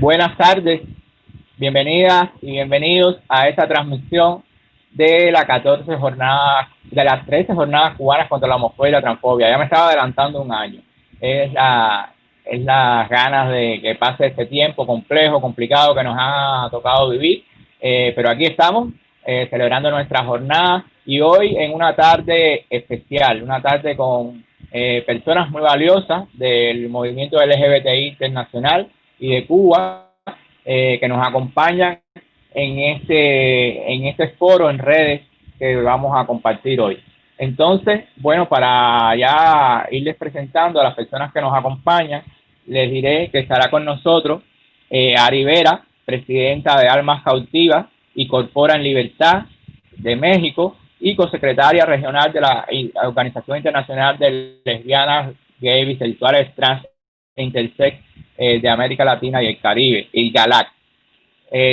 Buenas tardes, bienvenidas y bienvenidos a esta transmisión de la 14 jornada, de las 13 jornadas cubanas contra la homofobia y la transfobia. Ya me estaba adelantando un año. Es las ganas de que pase este tiempo complejo, complicado que nos ha tocado vivir, pero aquí estamos celebrando nuestra jornada y hoy en una tarde especial, una tarde con personas muy valiosas del movimiento LGBTI internacional y de Cuba, que nos acompañan en este foro en redes que vamos a compartir hoy. Entonces, bueno, para ya irles presentando a las personas que nos acompañan, les diré que estará con nosotros Ari Vera, presidenta de Almas Cautivas y Corpora en Libertad de México y cosecretaria regional de la Organización Internacional de Lesbianas, Gays, Bisexuales, Trans e Intersex de América Latina y el Caribe, y GALAC.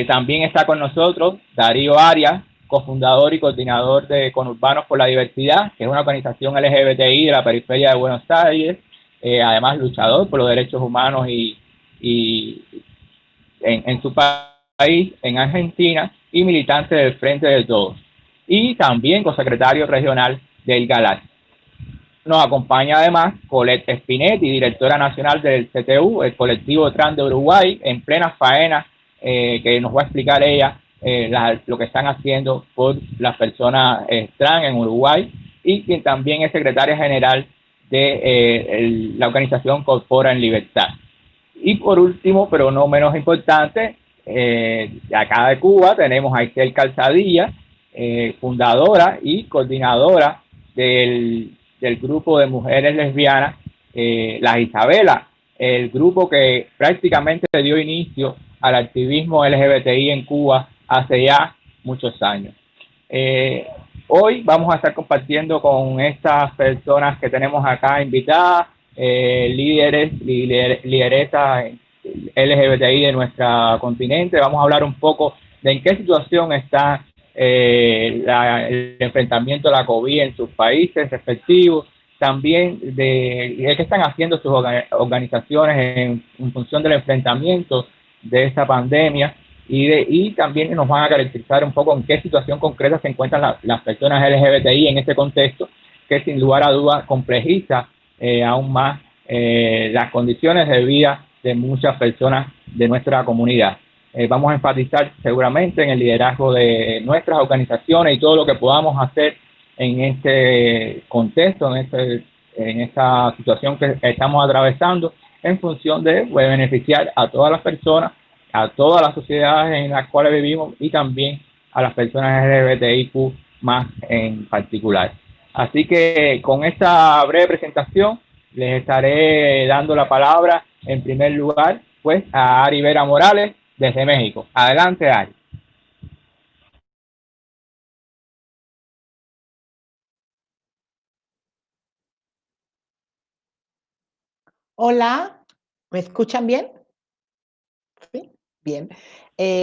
También está con nosotros Darío Arias, cofundador y coordinador de Conurbanos por la Diversidad, que es una organización LGBTI de la periferia de Buenos Aires, además luchador por los derechos humanos y en su país, en Argentina, y militante del Frente de Todos. Y también cosecretario regional del GALAC. Nos acompaña además Colette Spinetti, directora nacional del CTU, el colectivo trans de Uruguay, en plena faena, que nos va a explicar ella lo que están haciendo por las personas trans en Uruguay, y quien también es secretaria general de la organización Corpora en Libertad. Y por último, pero no menos importante, acá de Cuba tenemos a Aisel Calzadilla, fundadora y coordinadora del grupo de mujeres lesbianas, las Isabela, el grupo que prácticamente dio inicio al activismo LGBTI en Cuba hace ya muchos años. Hoy vamos a estar compartiendo con estas personas que tenemos acá invitadas, lideresas LGBTI de nuestro continente. Vamos a hablar un poco de en qué situación está el enfrentamiento de la COVID en sus países respectivos, también de qué están haciendo sus organizaciones en función del enfrentamiento de esta pandemia, y también nos van a caracterizar un poco en qué situación concreta se encuentran las personas LGBTI en este contexto, que sin lugar a dudas complejiza aún más las condiciones de vida de muchas personas de nuestra comunidad. Vamos a enfatizar seguramente en el liderazgo de nuestras organizaciones y todo lo que podamos hacer en este contexto, en esta situación que estamos atravesando, en función de beneficiar a todas las personas, a todas las sociedades en las cuales vivimos y también a las personas LGBTIQ más en particular. Así que con esta breve presentación les estaré dando la palabra en primer lugar pues a Ari Vera Morales desde México. Adelante, Ari. Hola, ¿me escuchan bien? Sí, bien.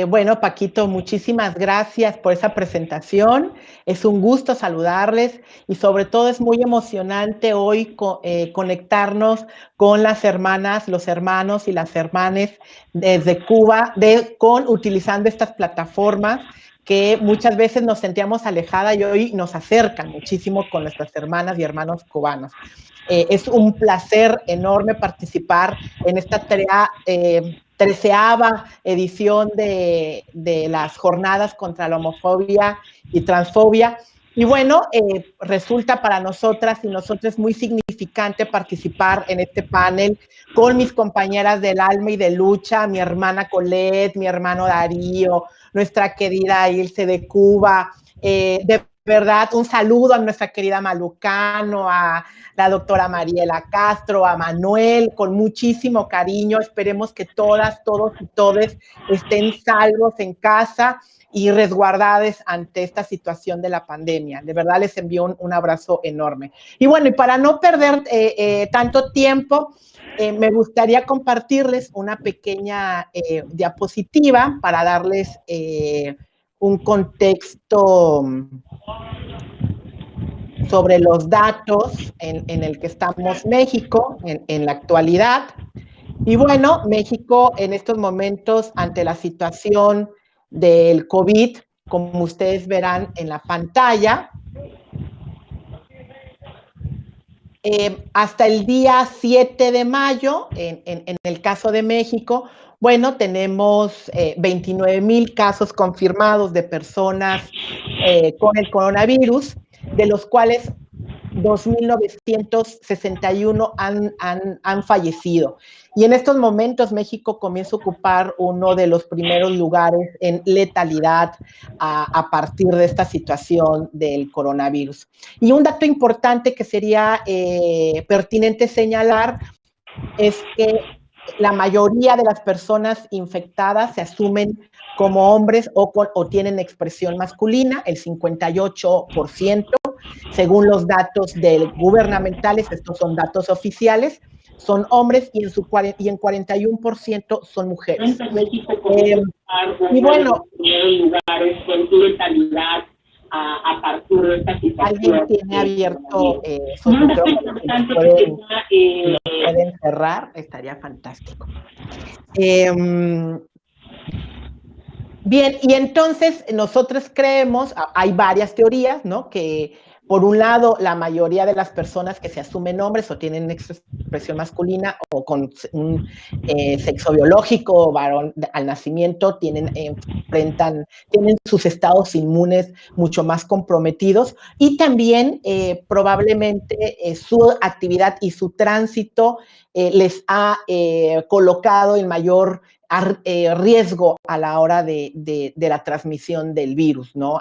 Bueno, Paquito, muchísimas gracias por esa presentación. Es un gusto saludarles y sobre todo es muy emocionante hoy conectarnos con las hermanas, los hermanos y las hermanes desde Cuba, utilizando estas plataformas que muchas veces nos sentíamos alejadas y hoy nos acercan muchísimo con nuestras hermanas y hermanos cubanos. Es un placer enorme participar en esta 13ª edición de las jornadas contra la homofobia y transfobia. Y bueno, resulta para nosotras y nosotros muy significante participar en este panel con mis compañeras del alma y de lucha, mi hermana Colette, mi hermano Darío, nuestra querida Ilse de Cuba. De verdad, un saludo a nuestra querida Malucano, a la doctora Mariela Castro, a Manuel, con muchísimo cariño. Esperemos que todas, todos y todes estén salvos en casa y resguardados ante esta situación de la pandemia. De verdad les envío un abrazo enorme. Y bueno, y para no perder tanto tiempo, me gustaría compartirles una pequeña diapositiva para darles un contexto sobre los datos en el que estamos México en la actualidad. Y bueno, México en estos momentos, ante la situación del COVID, como ustedes verán en la pantalla, hasta el día 7 de mayo, en el caso de México, bueno, tenemos 29,000 casos confirmados de personas con el coronavirus, de los cuales 2,961 han fallecido. Y en estos momentos México comienza a ocupar uno de los primeros lugares en letalidad a partir de esta situación del coronavirus. Y un dato importante que sería pertinente señalar es que la mayoría de las personas infectadas se asumen como hombres o tienen expresión masculina, el 58%, según los datos gubernamentales, estos son datos oficiales, son hombres y en 41% son mujeres. Y bueno, lugares con tu letalidad a partir de esta situación. Alguien tiene abierto sus micrófonos, si los pueden cerrar, estaría fantástico. Bien, y entonces nosotros creemos, hay varias teorías, ¿no? Que por un lado, la mayoría de las personas que se asumen hombres o tienen expresión masculina o con un sexo biológico, varón al nacimiento, tienen sus estados inmunes mucho más comprometidos y también probablemente su actividad y su tránsito les ha colocado en mayor riesgo a la hora de la transmisión del virus, ¿no?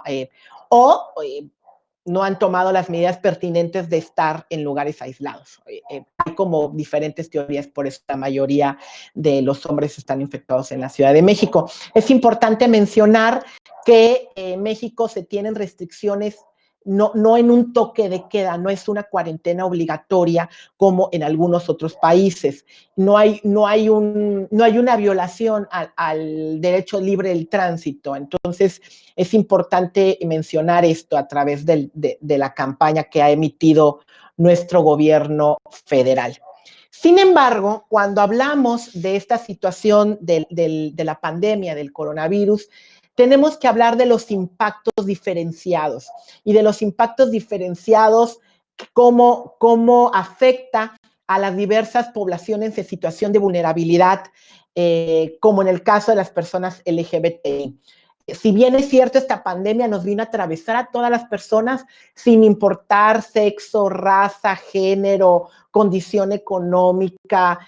No han tomado las medidas pertinentes de estar en lugares aislados. Hay como diferentes teorías, por eso la mayoría de los hombres están infectados en la Ciudad de México. Es importante mencionar que en México se tienen restricciones no en un toque de queda, no es una cuarentena obligatoria como en algunos otros países. No hay una violación al derecho libre del tránsito. Entonces, es importante mencionar esto a través de la campaña que ha emitido nuestro gobierno federal. Sin embargo, cuando hablamos de esta situación de la pandemia del coronavirus, tenemos que hablar de los impactos diferenciados y de los impactos diferenciados, cómo afecta a las diversas poblaciones en situación de vulnerabilidad, como en el caso de las personas LGBTI. Si bien es cierto, esta pandemia nos vino a atravesar a todas las personas sin importar sexo, raza, género, condición económica,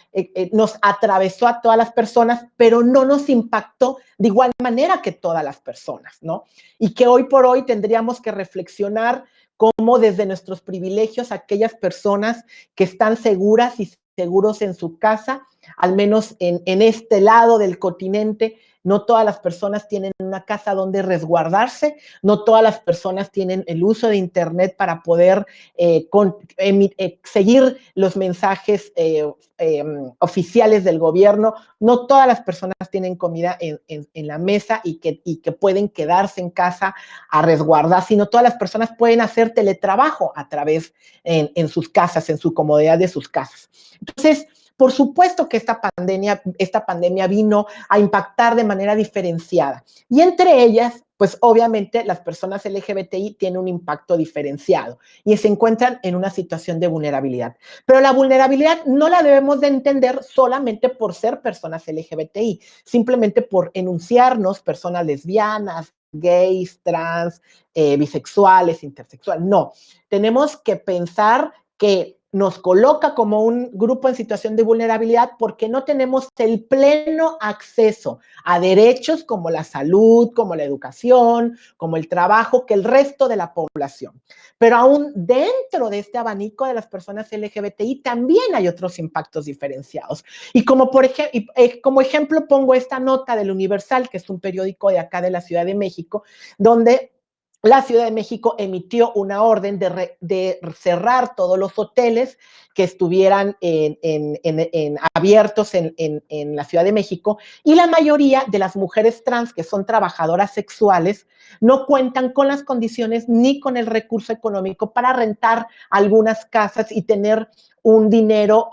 nos atravesó a todas las personas, pero no nos impactó de igual manera que todas las personas, ¿no? Y que hoy por hoy tendríamos que reflexionar cómo desde nuestros privilegios aquellas personas que están seguras y seguros en su casa, al menos en este lado del continente, no todas las personas tienen una casa donde resguardarse, no todas las personas tienen el uso de Internet para poder seguir los mensajes oficiales del gobierno, no todas las personas tienen comida en la mesa y que pueden quedarse en casa a resguardar, sino todas las personas pueden hacer teletrabajo a través en sus casas, en su comodidad de sus casas. Entonces, por supuesto que esta pandemia vino a impactar de manera diferenciada. Y entre ellas, pues obviamente las personas LGBTI tienen un impacto diferenciado y se encuentran en una situación de vulnerabilidad. Pero la vulnerabilidad no la debemos de entender solamente por ser personas LGBTI, simplemente por enunciarnos personas lesbianas, gays, trans, bisexuales, intersexuales. No, tenemos que pensar que nos coloca como un grupo en situación de vulnerabilidad porque no tenemos el pleno acceso a derechos como la salud, como la educación, como el trabajo, que el resto de la población. Pero aún dentro de este abanico de las personas LGBTI también hay otros impactos diferenciados. Y como ejemplo pongo esta nota del Universal, que es un periódico de acá de la Ciudad de México, donde la Ciudad de México emitió una orden de cerrar todos los hoteles que estuvieran abiertos en la Ciudad de México, y la mayoría de las mujeres trans que son trabajadoras sexuales no cuentan con las condiciones ni con el recurso económico para rentar algunas casas y tener un dinero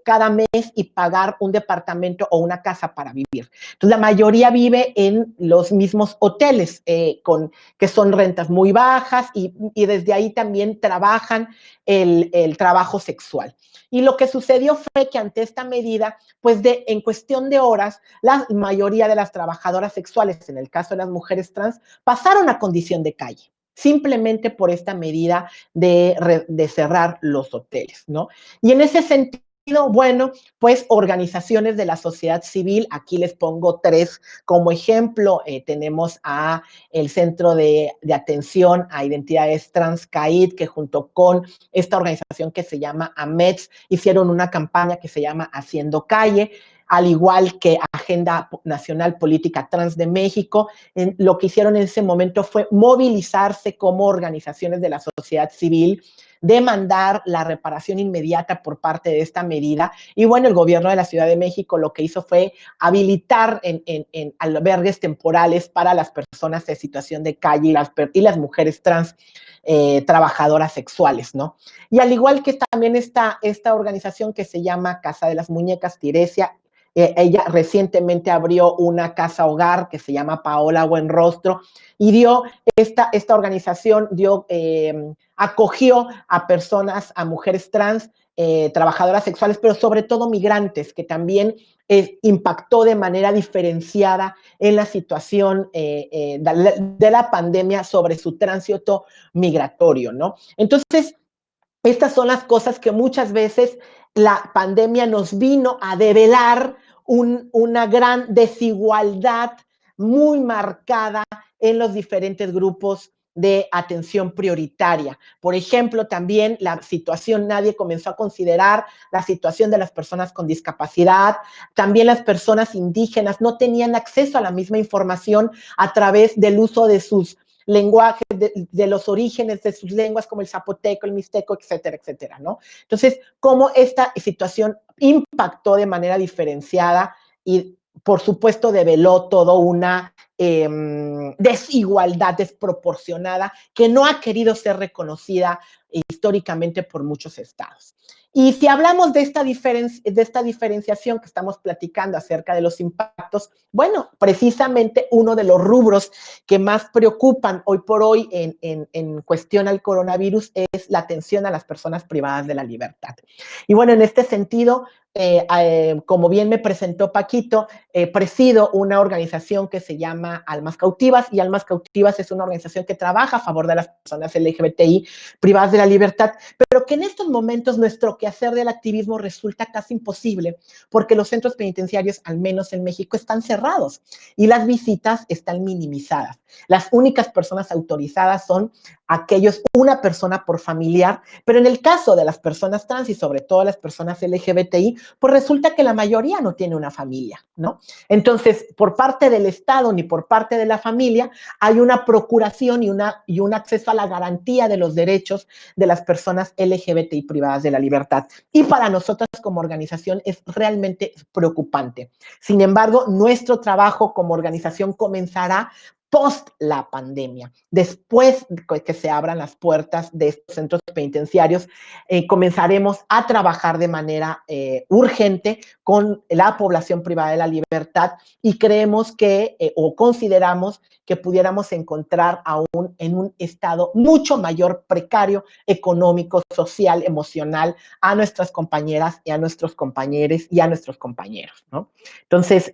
cada mes y pagar un departamento o una casa para vivir. Entonces, la mayoría vive en los mismos hoteles, que son rentas muy bajas y desde ahí también trabajan el trabajo sexual. Y lo que sucedió fue que ante esta medida, pues en cuestión de horas, la mayoría de las trabajadoras sexuales, en el caso de las mujeres trans, pasaron a condición de calle, simplemente por esta medida de cerrar los hoteles, ¿no? Y en ese sentido, bueno, pues organizaciones de la sociedad civil, aquí les pongo tres como ejemplo, tenemos a el Centro de Atención a Identidades Trans CAID, que junto con esta organización que se llama AMETS, hicieron una campaña que se llama Haciendo Calle, al igual que Agenda Nacional Política Trans de México. Lo que hicieron en ese momento fue movilizarse como organizaciones de la sociedad civil, demandar la reparación inmediata por parte de esta medida. Y bueno, el gobierno de la Ciudad de México lo que hizo fue habilitar en albergues temporales para las personas en situación de calle y las mujeres trans trabajadoras sexuales, ¿no? Y al igual que también esta organización que se llama Casa de las Muñecas Tiresia, ella recientemente abrió una casa hogar que se llama Paola Buenrostro y esta organización acogió a personas, a mujeres trans, trabajadoras sexuales, pero sobre todo migrantes, que también impactó de manera diferenciada en la situación de la pandemia sobre su tránsito migratorio, ¿no? Entonces, estas son las cosas que muchas veces la pandemia nos vino a develar una gran desigualdad muy marcada en los diferentes grupos de atención prioritaria. Por ejemplo, también la situación, nadie comenzó a considerar la situación de las personas con discapacidad, también las personas indígenas no tenían acceso a la misma información a través del uso de sus lenguajes, de los orígenes de sus lenguas, como el zapoteco, el mixteco, etcétera, etcétera, ¿no? Entonces, cómo esta situación impactó de manera diferenciada y, por supuesto, develó toda una desigualdad desproporcionada que no ha querido ser reconocida históricamente por muchos estados. Y si hablamos de esta diferenciación que estamos platicando acerca de los impactos, bueno, precisamente uno de los rubros que más preocupan hoy por hoy en cuestión al coronavirus es la atención a las personas privadas de la libertad. Y bueno, en este sentido, como bien me presentó Paquito, presido una organización que se llama Almas Cautivas, y Almas Cautivas es una organización que trabaja a favor de las personas LGBTI privadas de la libertad, pero que en estos momentos nuestro quehacer del activismo resulta casi imposible, porque los centros penitenciarios, al menos en México, están cerrados y las visitas están minimizadas. Las únicas personas autorizadas son una persona por familiar, pero en el caso de las personas trans y sobre todo las personas LGBTI, pues resulta que la mayoría no tiene una familia, ¿no? Entonces, por parte del Estado ni por parte de la familia hay una procuración y un acceso a la garantía de los derechos de las personas LGBTI privadas de la libertad. Y para nosotras como organización es realmente preocupante. Sin embargo, nuestro trabajo como organización comenzará post la pandemia. Después que se abran las puertas de estos centros penitenciarios, comenzaremos a trabajar de manera urgente con la población privada de la libertad y creemos que, o consideramos que pudiéramos encontrar aún en un estado mucho mayor precario, económico, social, emocional, a nuestras compañeras y a nuestros compañeros y a nuestros compañeros, ¿no? Entonces,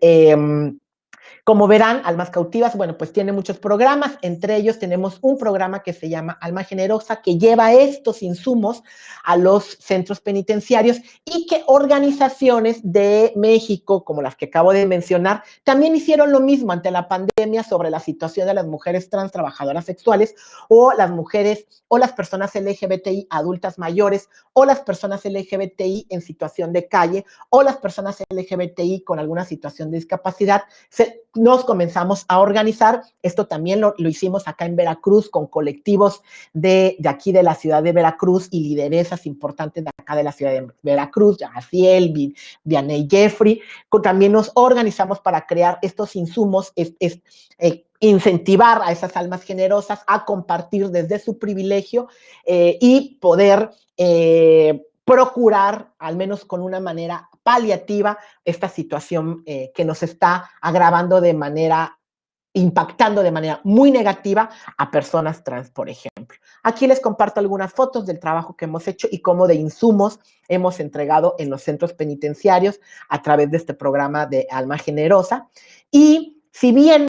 como verán, Almas Cautivas, bueno, pues tiene muchos programas, entre ellos tenemos un programa que se llama Alma Generosa, que lleva estos insumos a los centros penitenciarios y que organizaciones de México, como las que acabo de mencionar, también hicieron lo mismo ante la pandemia sobre la situación de las mujeres trans trabajadoras sexuales o las mujeres o las personas LGBTI adultas mayores o las personas LGBTI en situación de calle o las personas LGBTI con alguna situación de discapacidad. Nos comenzamos a organizar. Esto también lo hicimos acá en Veracruz con colectivos de aquí de la ciudad de Veracruz y lideresas importantes de acá de la ciudad de Veracruz, Yaciel, Vianney Jeffrey. También nos organizamos para crear estos insumos, incentivar a esas almas generosas a compartir desde su privilegio y poder procurar, al menos con una manera paliativa, esta situación que nos está agravando impactando de manera muy negativa a personas trans, por ejemplo. Aquí les comparto algunas fotos del trabajo que hemos hecho y cómo de insumos hemos entregado en los centros penitenciarios a través de este programa de Alma Generosa. Y si bien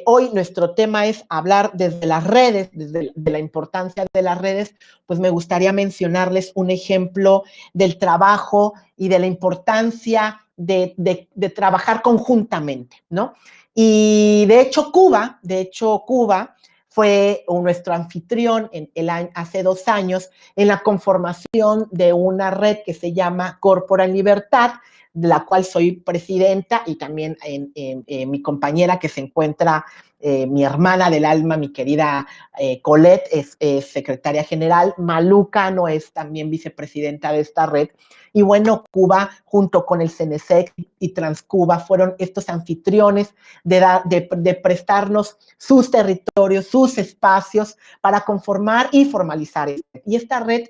hoy nuestro tema es hablar desde las redes, desde la importancia de las redes, pues me gustaría mencionarles un ejemplo del trabajo y de la importancia de trabajar conjuntamente, ¿no? Y de hecho Cuba fue nuestro anfitrión hace 2 años en la conformación de una red que se llama Córpora en Libertad, de la cual soy presidenta, y también mi compañera que se encuentra, mi hermana del alma, mi querida Colette, es secretaria general. Malu Cano es también vicepresidenta de esta red. Y bueno, Cuba, junto con el CENESEC y Transcuba, fueron estos anfitriones de prestarnos sus territorios, sus espacios para conformar y formalizar. Y esta red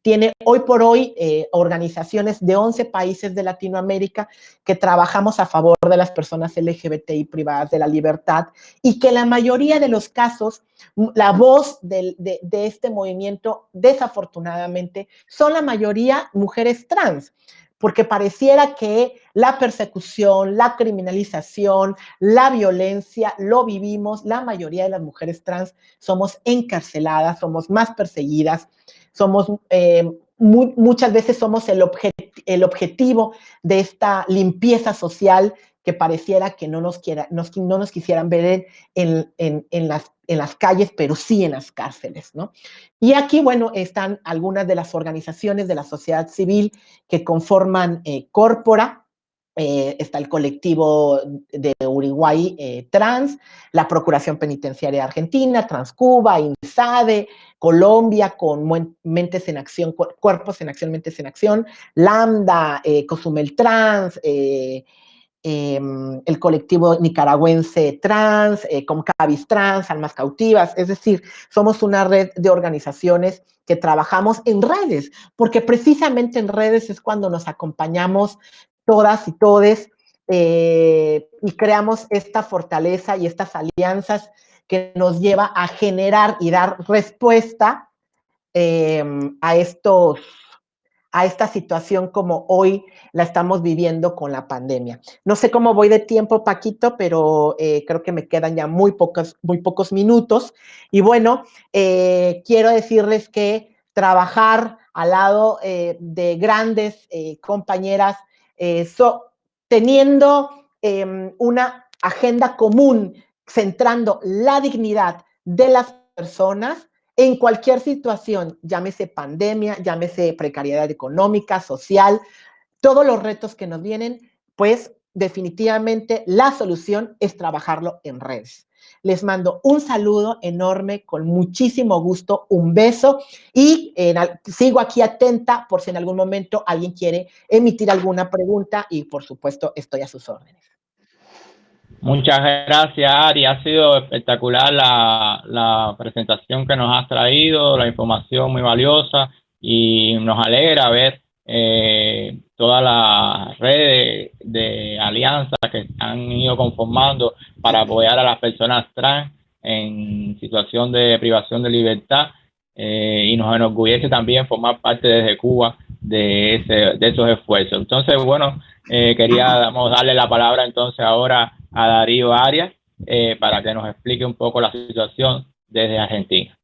tiene hoy por hoy organizaciones de 11 países de Latinoamérica que trabajamos a favor de las personas LGBTI privadas de la libertad, y que la mayoría de los casos, la voz de este movimiento, desafortunadamente, son la mayoría mujeres trans, porque pareciera que la persecución, la criminalización, la violencia, lo vivimos. La mayoría de las mujeres trans somos encarceladas, somos más perseguidas, somos muchas veces somos el objetivo de esta limpieza social que pareciera que no nos quisieran ver en las calles, pero sí en las cárceles, ¿no? Y aquí, bueno, están algunas de las organizaciones de la sociedad civil que conforman Córpora. Está el colectivo de Uruguay Trans, la Procuración Penitenciaria Argentina, Transcuba, INSADE, Colombia con Mentes en Acción, Cuerpos en Acción, Mentes en Acción, Lambda, Cozumel Trans, el colectivo nicaragüense trans, Comcavis Trans, Almas Cautivas. Es decir, somos una red de organizaciones que trabajamos en redes, porque precisamente en redes es cuando nos acompañamos todas y todes, y creamos esta fortaleza y estas alianzas que nos lleva a generar y dar respuesta eh, a estos a esta situación como hoy la estamos viviendo con la pandemia. No sé cómo voy de tiempo, Paquito, pero creo que me quedan ya muy pocos minutos. Y bueno, quiero decirles que trabajar al lado de grandes compañeras, teniendo una agenda común, centrando la dignidad de las personas, en cualquier situación, llámese pandemia, llámese precariedad económica, social, todos los retos que nos vienen, pues definitivamente la solución es trabajarlo en redes. Les mando un saludo enorme, con muchísimo gusto, un beso, y sigo aquí atenta por si en algún momento alguien quiere emitir alguna pregunta, y por supuesto estoy a sus órdenes. Muchas gracias, Ari. Ha sido espectacular la presentación que nos has traído, la información muy valiosa, y nos alegra ver todas las redes de alianzas que han ido conformando para apoyar a las personas trans en situación de privación de libertad, y nos enorgullece también formar parte desde Cuba de esos esfuerzos. Entonces, bueno, queríamos darle la palabra entonces ahora a Darío Arias para que nos explique un poco la situación desde Argentina.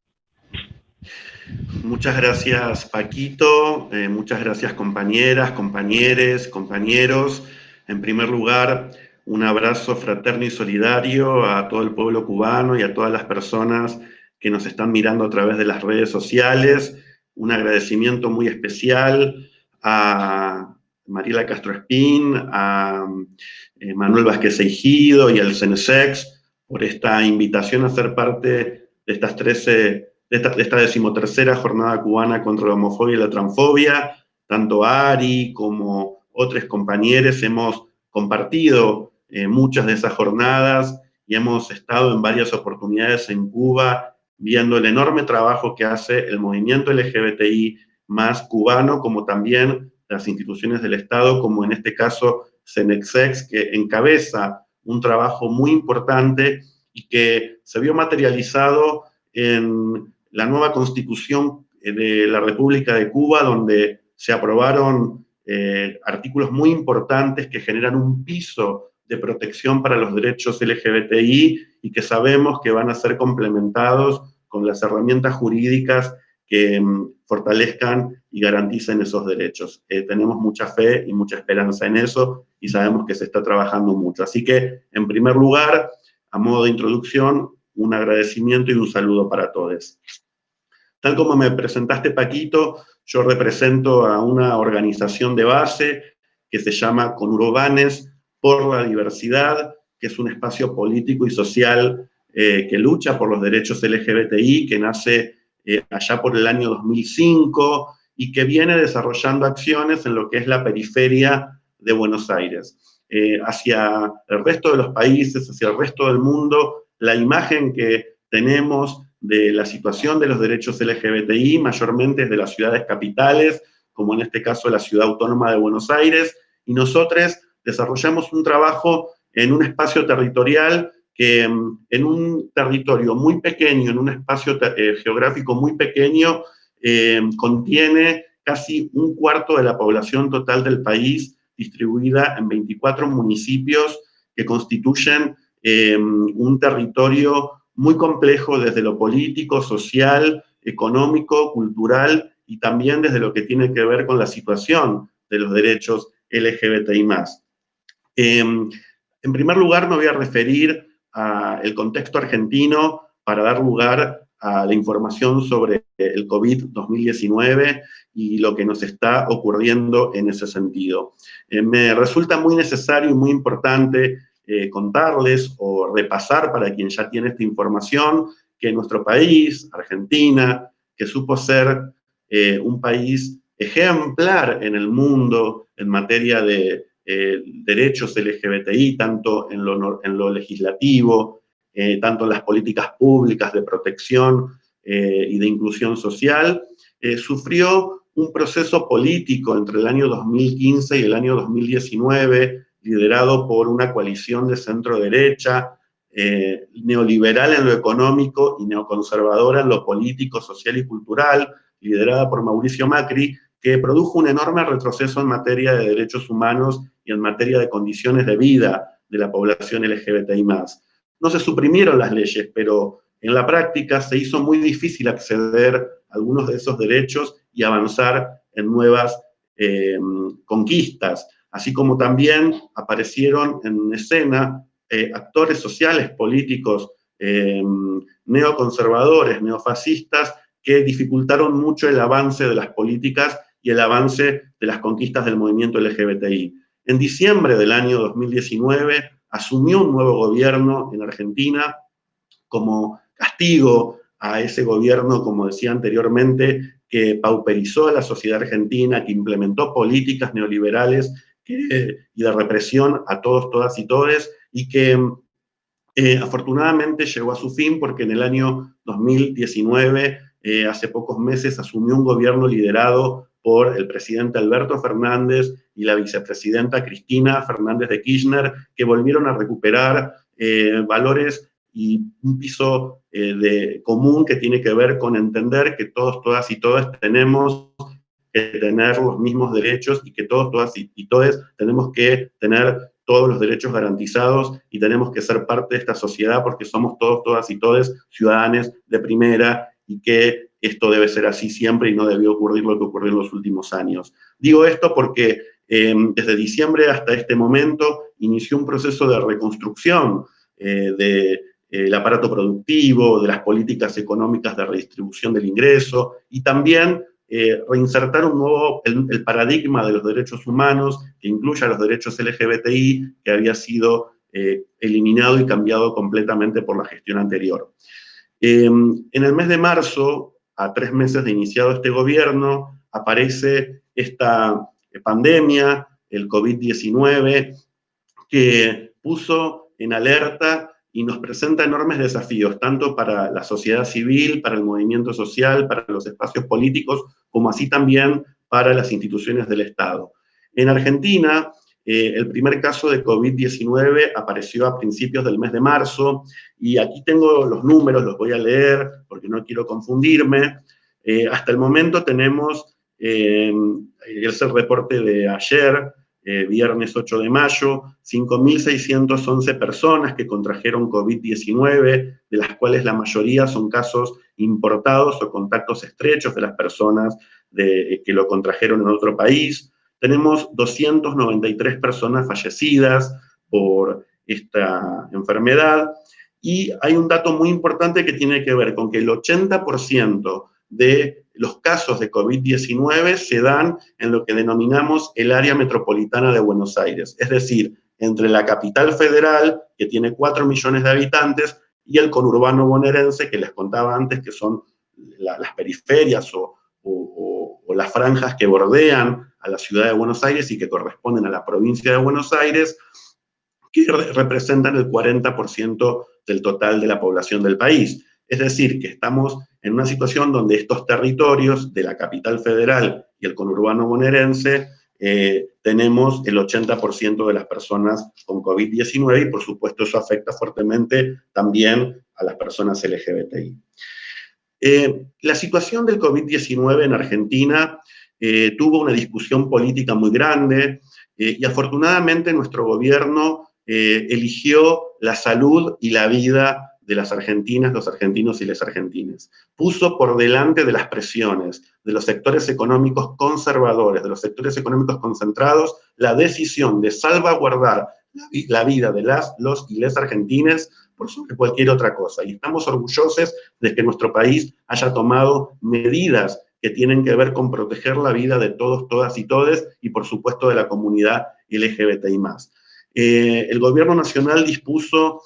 Muchas gracias, Paquito. Muchas gracias, compañeras, compañeros, compañeros. En primer lugar, un abrazo fraterno y solidario a todo el pueblo cubano y a todas las personas que nos están mirando a través de las redes sociales. Un agradecimiento muy especial a Mariela Castro Espín, a Manuel Vázquez Eijido y al CENESEX por esta invitación a ser parte de estas 13 de esta 13ª jornada cubana contra la homofobia y la transfobia. Tanto Ari como otros compañeros hemos compartido muchas de esas jornadas y hemos estado en varias oportunidades en Cuba viendo el enorme trabajo que hace el movimiento LGBTI más cubano, como también las instituciones del Estado, como en este caso CENEXEX, que encabeza un trabajo muy importante y que se vio materializado en la nueva Constitución de la República de Cuba, donde se aprobaron artículos muy importantes que generan un piso de protección para los derechos LGBTI y que sabemos que van a ser complementados con las herramientas jurídicas que fortalezcan y garanticen esos derechos. Tenemos mucha fe y mucha esperanza en eso y sabemos que se está trabajando mucho. Así que, en primer lugar, a modo de introducción, un agradecimiento y un saludo para todos. Tal como me presentaste, Paquito, yo represento a una organización de base que se llama Conurbanes por la Diversidad, que es un espacio político y social que lucha por los derechos LGBTI, que nace allá por el año 2005 y que viene desarrollando acciones en lo que es la periferia de Buenos Aires. Hacia el resto de los países, hacia el resto del mundo, la imagen que tenemos de la situación de los derechos LGBTI, mayormente desde las ciudades capitales, como en este caso la Ciudad Autónoma de Buenos Aires, y nosotros desarrollamos un trabajo en un espacio territorial que en un territorio muy pequeño, en un espacio geográfico muy pequeño, contiene casi un cuarto de la población total del país, distribuida en 24 municipios que constituyen un territorio muy complejo desde lo político, social, económico, cultural y también desde lo que tiene que ver con la situación de los derechos LGBTI+. En primer lugar, me voy a referir al contexto argentino para dar lugar a la información sobre el COVID-2019 y lo que nos está ocurriendo en ese sentido. Me resulta muy necesario y muy importante contarles o repasar para quien ya tiene esta información que nuestro país, Argentina, que supo ser un país ejemplar en el mundo en materia de derechos LGBTI, tanto en lo legislativo, tanto en las políticas públicas de protección y de inclusión social, sufrió un proceso político entre el año 2015 y el año 2019, liderado por una coalición de centro-derecha, neoliberal en lo económico y neoconservadora en lo político, social y cultural, liderada por Mauricio Macri, que produjo un enorme retroceso en materia de derechos humanos y en materia de condiciones de vida de la población LGBTI+. No se suprimieron las leyes, pero en la práctica se hizo muy difícil acceder a algunos de esos derechos y avanzar en nuevas conquistas, así como también aparecieron en escena actores sociales, políticos, neoconservadores, neofascistas, que dificultaron mucho el avance de las políticas y el avance de las conquistas del movimiento LGBTI. En diciembre del año 2019 asumió un nuevo gobierno en Argentina como castigo a ese gobierno, como decía anteriormente, que pauperizó a la sociedad argentina, que implementó políticas neoliberales y de represión a todos, todas y todes, y que afortunadamente llegó a su fin porque en el año 2019, hace pocos meses, asumió un gobierno liderado por el presidente Alberto Fernández y la vicepresidenta Cristina Fernández de Kirchner, que volvieron a recuperar valores y un piso común que tiene que ver con entender que todos, todas y todas tenemos que tener los mismos derechos y que todos, todas y todes tenemos que tener todos los derechos garantizados y tenemos que ser parte de esta sociedad porque somos todos, todas y todes ciudadanos de primera y que esto debe ser así siempre y no debió ocurrir lo que ocurrió en los últimos años. Digo esto porque desde diciembre hasta este momento inició un proceso de reconstrucción del aparato productivo, de las políticas económicas de redistribución del ingreso y también reinsertar un nuevo, el paradigma de los derechos humanos que incluya los derechos LGBTI que había sido eliminado y cambiado completamente por la gestión anterior. En el mes de marzo, a 3 meses de iniciado este gobierno, aparece esta pandemia, el COVID-19, que puso en alerta y nos presenta enormes desafíos, tanto para la sociedad civil, para el movimiento social, para los espacios políticos, como así también para las instituciones del Estado. En Argentina, el primer caso de COVID-19 apareció a principios del mes de marzo, y aquí tengo los números, los voy a leer porque no quiero confundirme. Hasta el momento tenemos, es el reporte de ayer, viernes 8 de mayo, 5.611 personas que contrajeron COVID-19, de las cuales la mayoría son casos importados o contactos estrechos de las personas que lo contrajeron en otro país. Tenemos 293 personas fallecidas por esta enfermedad, y hay un dato muy importante que tiene que ver con que el 80% de los casos de COVID-19 se dan en lo que denominamos el área metropolitana de Buenos Aires, es decir, entre la capital federal, que tiene 4 millones de habitantes, y el conurbano bonaerense, que les contaba antes, que son las periferias o las franjas que bordean a la ciudad de Buenos Aires y que corresponden a la provincia de Buenos Aires, que representan el 40% del total de la población del país. Es decir, que estamos en una situación donde estos territorios de la capital federal y el conurbano bonaerense tenemos el 80% de las personas con COVID-19, y por supuesto eso afecta fuertemente también a las personas LGBTI. La situación del COVID-19 en Argentina tuvo una discusión política muy grande, y afortunadamente nuestro gobierno eligió la salud y la vida de las argentinas, los argentinos y las argentinas. Puso por delante de las presiones de los sectores económicos conservadores, de los sectores económicos concentrados, la decisión de salvaguardar la vida de los y les argentines por sobre cualquier otra cosa. Y estamos orgullosos de que nuestro país haya tomado medidas que tienen que ver con proteger la vida de todos, todas y todes, y por supuesto de la comunidad LGBTI+. El gobierno nacional dispuso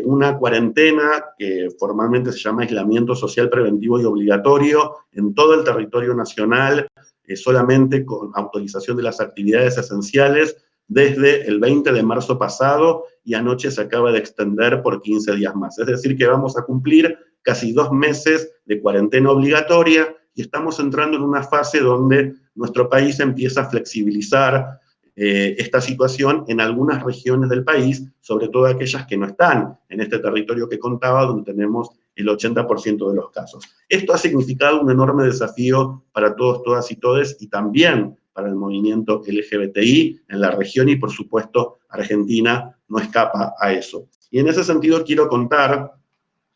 una cuarentena que formalmente se llama aislamiento social preventivo y obligatorio en todo el territorio nacional, solamente con autorización de las actividades esenciales, desde el 20 de marzo pasado, y anoche se acaba de extender por 15 días más. Es decir, que vamos a cumplir casi 2 meses de cuarentena obligatoria, y estamos entrando en una fase donde nuestro país empieza a flexibilizar esta situación en algunas regiones del país, sobre todo aquellas que no están en este territorio que contaba, donde tenemos el 80% de los casos. Esto ha significado un enorme desafío para todos, todas y todes, y también para el movimiento LGBTI en la región, y por supuesto Argentina no escapa a eso. Y en ese sentido quiero contar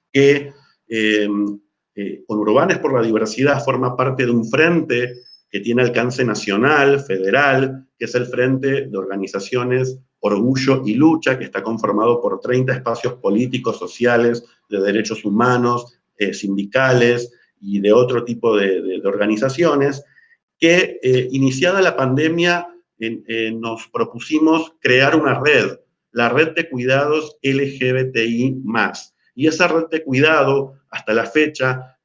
que Conurbanes por la Diversidad forma parte de un frente que tiene alcance nacional, federal, que es el Frente de Organizaciones Orgullo y Lucha, que está conformado por 30 espacios políticos, sociales, de derechos humanos, sindicales y de otro tipo de organizaciones, que iniciada la pandemia nos propusimos crear una red, la Red de Cuidados LGBTI+. Y esa red de cuidado, hasta la fecha,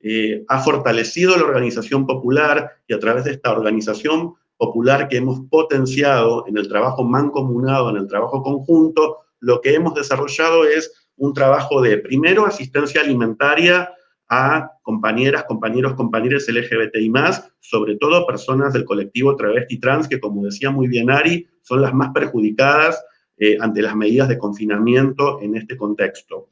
ha fortalecido la organización popular, y a través de esta organización popular que hemos potenciado en el trabajo mancomunado, en el trabajo conjunto, lo que hemos desarrollado es un trabajo de, primero, asistencia alimentaria a compañeras, compañeros, compañeras LGBTI+, sobre todo personas del colectivo travesti trans, que, como decía muy bien Ari, son las más perjudicadas ante las medidas de confinamiento en este contexto.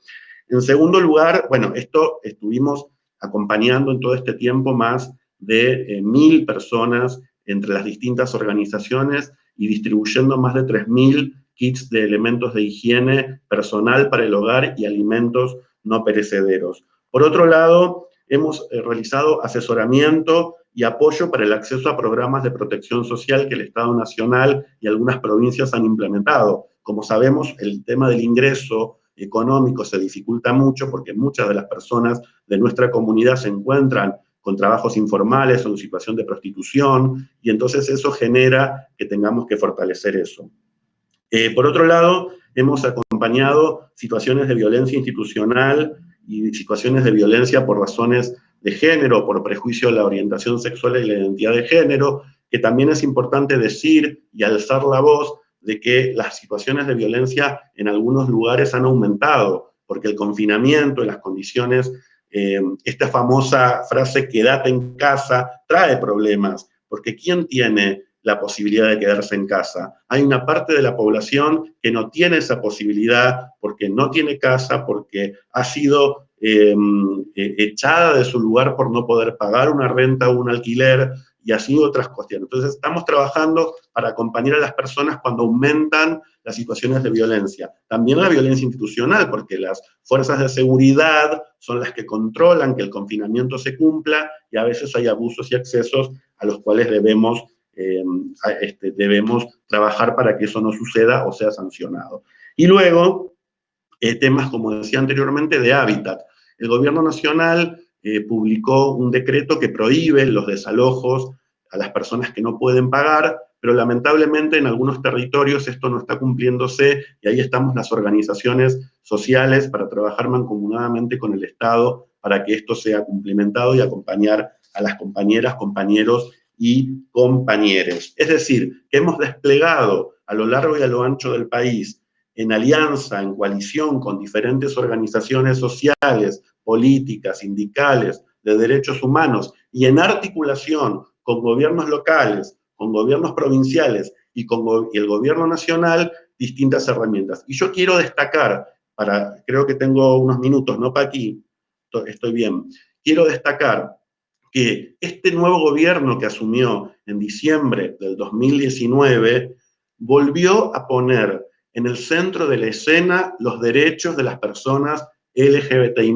En segundo lugar, bueno, esto estuvimos acompañando en todo este tiempo más de 1.000 personas entre las distintas organizaciones, y distribuyendo más de 3.000 kits de elementos de higiene personal para el hogar y alimentos no perecederos. Por otro lado, hemos realizado asesoramiento y apoyo para el acceso a programas de protección social que el Estado Nacional y algunas provincias han implementado. Como sabemos, el tema del ingreso económico se dificulta mucho, porque muchas de las personas de nuestra comunidad se encuentran con trabajos informales o en situación de prostitución, y entonces eso genera que tengamos que fortalecer eso. Por otro lado, hemos acompañado situaciones de violencia institucional y situaciones de violencia por razones de género, por prejuicio a la orientación sexual y la identidad de género, que también es importante decir y alzar la voz de que las situaciones de violencia en algunos lugares han aumentado porque el confinamiento y las condiciones, esta famosa frase quédate en casa, trae problemas, porque ¿quién tiene la posibilidad de quedarse en casa? Hay una parte de la población que no tiene esa posibilidad porque no tiene casa, porque ha sido echada de su lugar por no poder pagar una renta o un alquiler, y así otras cuestiones. Entonces, estamos trabajando para acompañar a las personas cuando aumentan las situaciones de violencia. También la violencia institucional, porque las fuerzas de seguridad son las que controlan que el confinamiento se cumpla, y a veces hay abusos y excesos a los cuales debemos trabajar para que eso no suceda o sea sancionado. Y luego, temas, como decía anteriormente, de hábitat. El gobierno nacional publicó un decreto que prohíbe los desalojos a las personas que no pueden pagar, pero lamentablemente en algunos territorios esto no está cumpliéndose, y ahí estamos las organizaciones sociales para trabajar mancomunadamente con el Estado para que esto sea cumplimentado y acompañar a las compañeras, compañeros y compañeres. Es decir, que hemos desplegado a lo largo y a lo ancho del país, en alianza, en coalición con diferentes organizaciones sociales, políticas, sindicales, de derechos humanos, y en articulación con gobiernos locales, con gobiernos provinciales y con el gobierno nacional, distintas herramientas. Y yo quiero destacar, creo que tengo unos minutos, ¿no, Paqui? Estoy bien. Quiero destacar que este nuevo gobierno que asumió en diciembre del 2019 volvió a poner en el centro de la escena los derechos de las personas LGBTI+,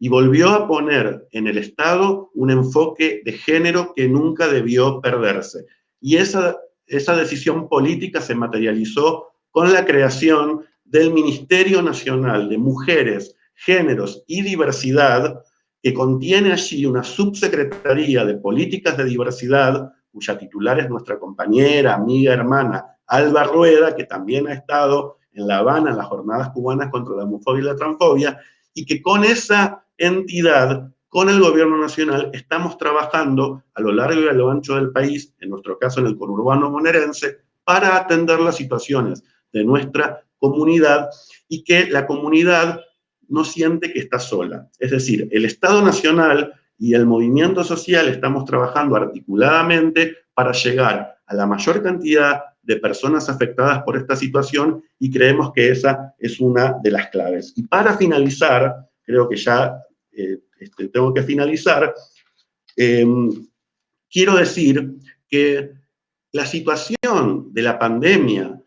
y volvió a poner en el Estado un enfoque de género que nunca debió perderse. Y esa decisión política se materializó con la creación del Ministerio Nacional de Mujeres, Géneros y Diversidad, que contiene allí una subsecretaría de políticas de diversidad, cuya titular es nuestra compañera, amiga, hermana, Alba Rueda, que también ha estado en La Habana en las jornadas cubanas contra la homofobia y la transfobia, y que con esa entidad, con el gobierno nacional, estamos trabajando a lo largo y a lo ancho del país, en nuestro caso en el conurbano bonaerense, para atender las situaciones de nuestra comunidad, y que la comunidad no siente que está sola. Es decir, el Estado Nacional y el movimiento social estamos trabajando articuladamente para llegar a la mayor cantidad de personas afectadas por esta situación, y creemos que esa es una de las claves. Y para finalizar, creo que ya tengo que finalizar, quiero decir que la situación de la pandemia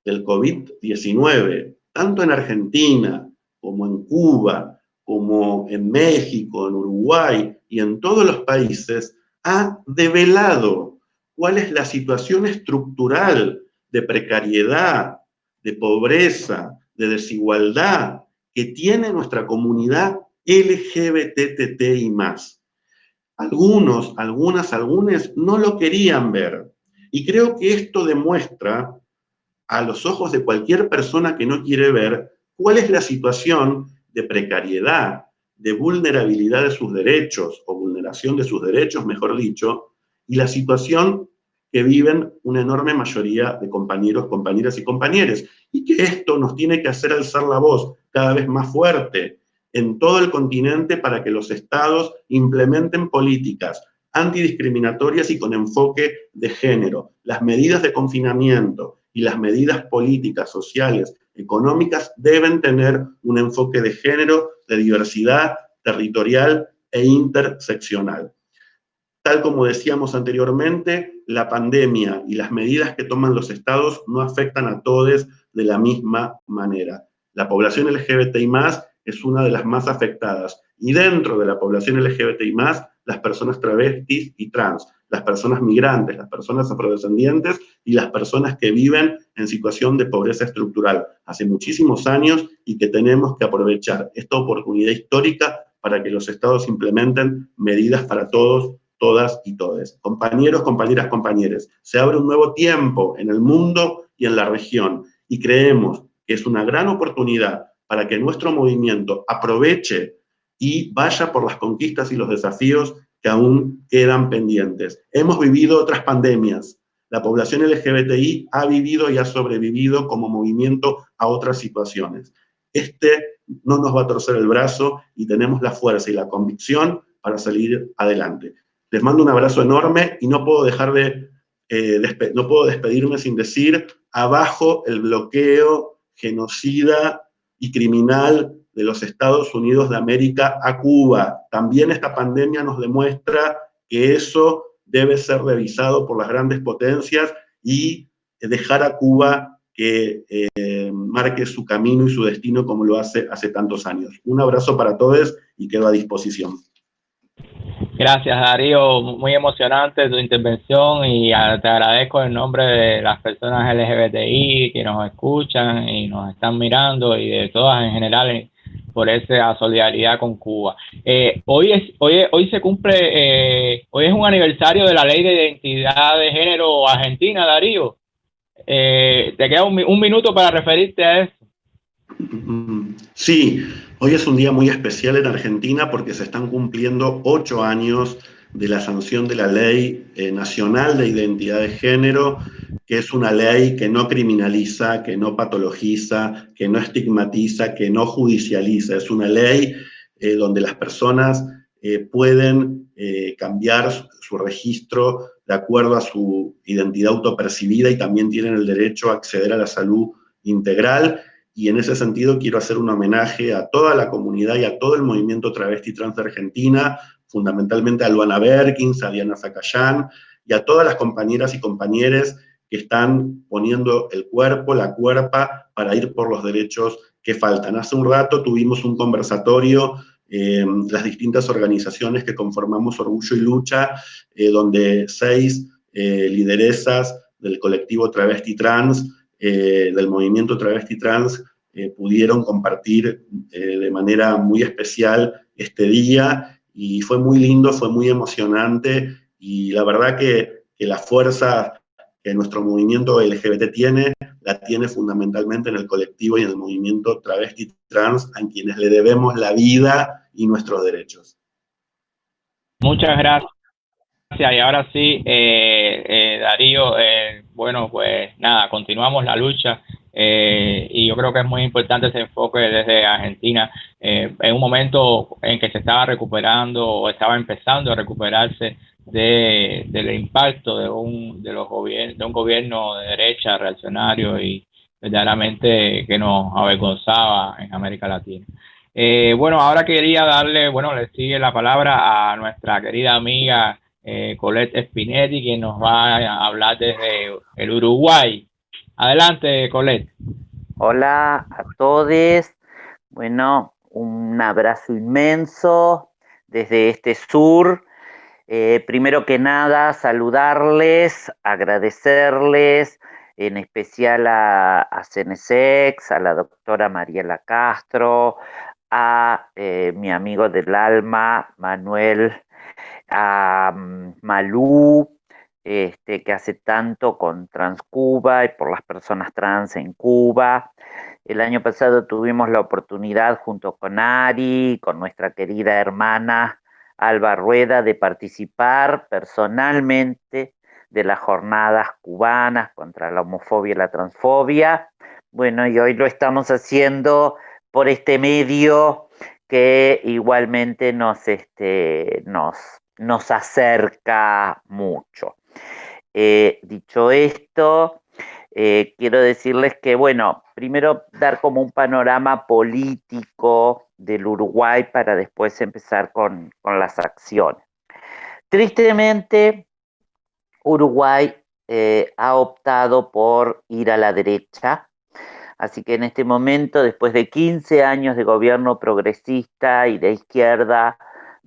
del COVID-19, tanto en Argentina como en Cuba, como en México, en Uruguay y en todos los países, ha develado cuál es la situación estructural de precariedad, de pobreza, de desigualdad que tiene nuestra comunidad LGBTTI+. Algunos no lo querían ver. Y creo que esto demuestra, a los ojos de cualquier persona que no quiere ver, cuál es la situación de precariedad, de vulnerabilidad de sus derechos, o vulneración de sus derechos, mejor dicho, y la situación que viven una enorme mayoría de compañeros, compañeras y compañeres. Y que esto nos tiene que hacer alzar la voz cada vez más fuerte en todo el continente para que los estados implementen políticas antidiscriminatorias y con enfoque de género. Las medidas de confinamiento y las medidas políticas, sociales, económicas deben tener un enfoque de género, de diversidad territorial e interseccional. Tal como decíamos anteriormente, la pandemia y las medidas que toman los estados no afectan a todos de la misma manera. La población LGBTI+ es una de las más afectadas, y dentro de la población LGBTI+, las personas travestis y trans, las personas migrantes, las personas afrodescendientes y las personas que viven en situación de pobreza estructural hace muchísimos años, y que tenemos que aprovechar esta oportunidad histórica para que los estados implementen medidas para todos, todas y todes. Compañeros, compañeras, compañeros, se abre un nuevo tiempo en el mundo y en la región, y creemos que es una gran oportunidad para que nuestro movimiento aproveche y vaya por las conquistas y los desafíos que aún quedan pendientes. Hemos vivido otras pandemias. La población LGBTI ha vivido y ha sobrevivido como movimiento a otras situaciones. Este no nos va a torcer el brazo y tenemos la fuerza y la convicción para salir adelante. Les mando un abrazo enorme y no puedo dejar de, no puedo despedirme sin decir, abajo el bloqueo genocida y criminal de los Estados Unidos de América a Cuba. También esta pandemia nos demuestra que eso debe ser revisado por las grandes potencias y dejar a Cuba que marque su camino y su destino como lo hace tantos años. Un abrazo para todos y quedo a disposición. Gracias, Darío. Muy emocionante tu intervención y te agradezco en nombre de las personas LGBTI que nos escuchan y nos están mirando y de todas en general por esa solidaridad con Cuba. Hoy se cumple, hoy es un aniversario de la Ley de Identidad de Género Argentina, Darío. Te queda un minuto para referirte a eso. Sí, hoy es un día muy especial en Argentina porque se están cumpliendo 8 años de la sanción de la Ley Nacional de Identidad de Género, que es una ley que no criminaliza, que no patologiza, que no estigmatiza, que no judicializa. Es una ley donde las personas pueden cambiar su registro de acuerdo a su identidad autopercibida y también tienen el derecho a acceder a la salud integral. Y en ese sentido quiero hacer un homenaje a toda la comunidad y a todo el movimiento travesti trans de Argentina, fundamentalmente a Luana Berkins, a Diana Zacayán y a todas las compañeras y compañeros que están poniendo el cuerpo, la cuerpa, para ir por los derechos que faltan. Hace un rato tuvimos un conversatorio, las distintas organizaciones que conformamos Orgullo y Lucha, donde 6 lideresas del colectivo travesti trans, del movimiento travesti trans, pudieron compartir de manera muy especial este día y fue muy lindo, fue muy emocionante y la verdad que la fuerza que nuestro movimiento LGBT tiene, la tiene fundamentalmente en el colectivo y en el movimiento travesti trans, a quienes le debemos la vida y nuestros derechos. Muchas gracias. Y ahora sí, Darío, bueno, pues nada, continuamos la lucha y yo creo que es muy importante ese enfoque desde Argentina en un momento en que se estaba recuperando o estaba empezando a recuperarse del impacto de un gobierno de derecha reaccionario y verdaderamente que nos avergonzaba en América Latina. Bueno, ahora quería darle, bueno, le sigue la palabra a nuestra querida amiga Colette Spinetti, quien nos va a hablar desde el Uruguay. Adelante, Colette. Hola a todos. Bueno, un abrazo inmenso desde este sur. Primero que nada, saludarles, agradecerles, en especial a Cenesex, a la doctora Mariela Castro, a mi amigo del alma, Manuel, a Malú, que hace tanto con Transcuba y por las personas trans en Cuba. El año pasado tuvimos la oportunidad junto con Ari, con nuestra querida hermana Alba Rueda, de participar personalmente de las jornadas cubanas contra la homofobia y la transfobia. Bueno, y hoy lo estamos haciendo por este medio que igualmente nos acerca mucho. Dicho esto, quiero decirles que, bueno, primero dar como un panorama político del Uruguay para después empezar con las acciones. Tristemente, Uruguay ha optado por ir a la derecha, así que en este momento, después de 15 años de gobierno progresista y de izquierda,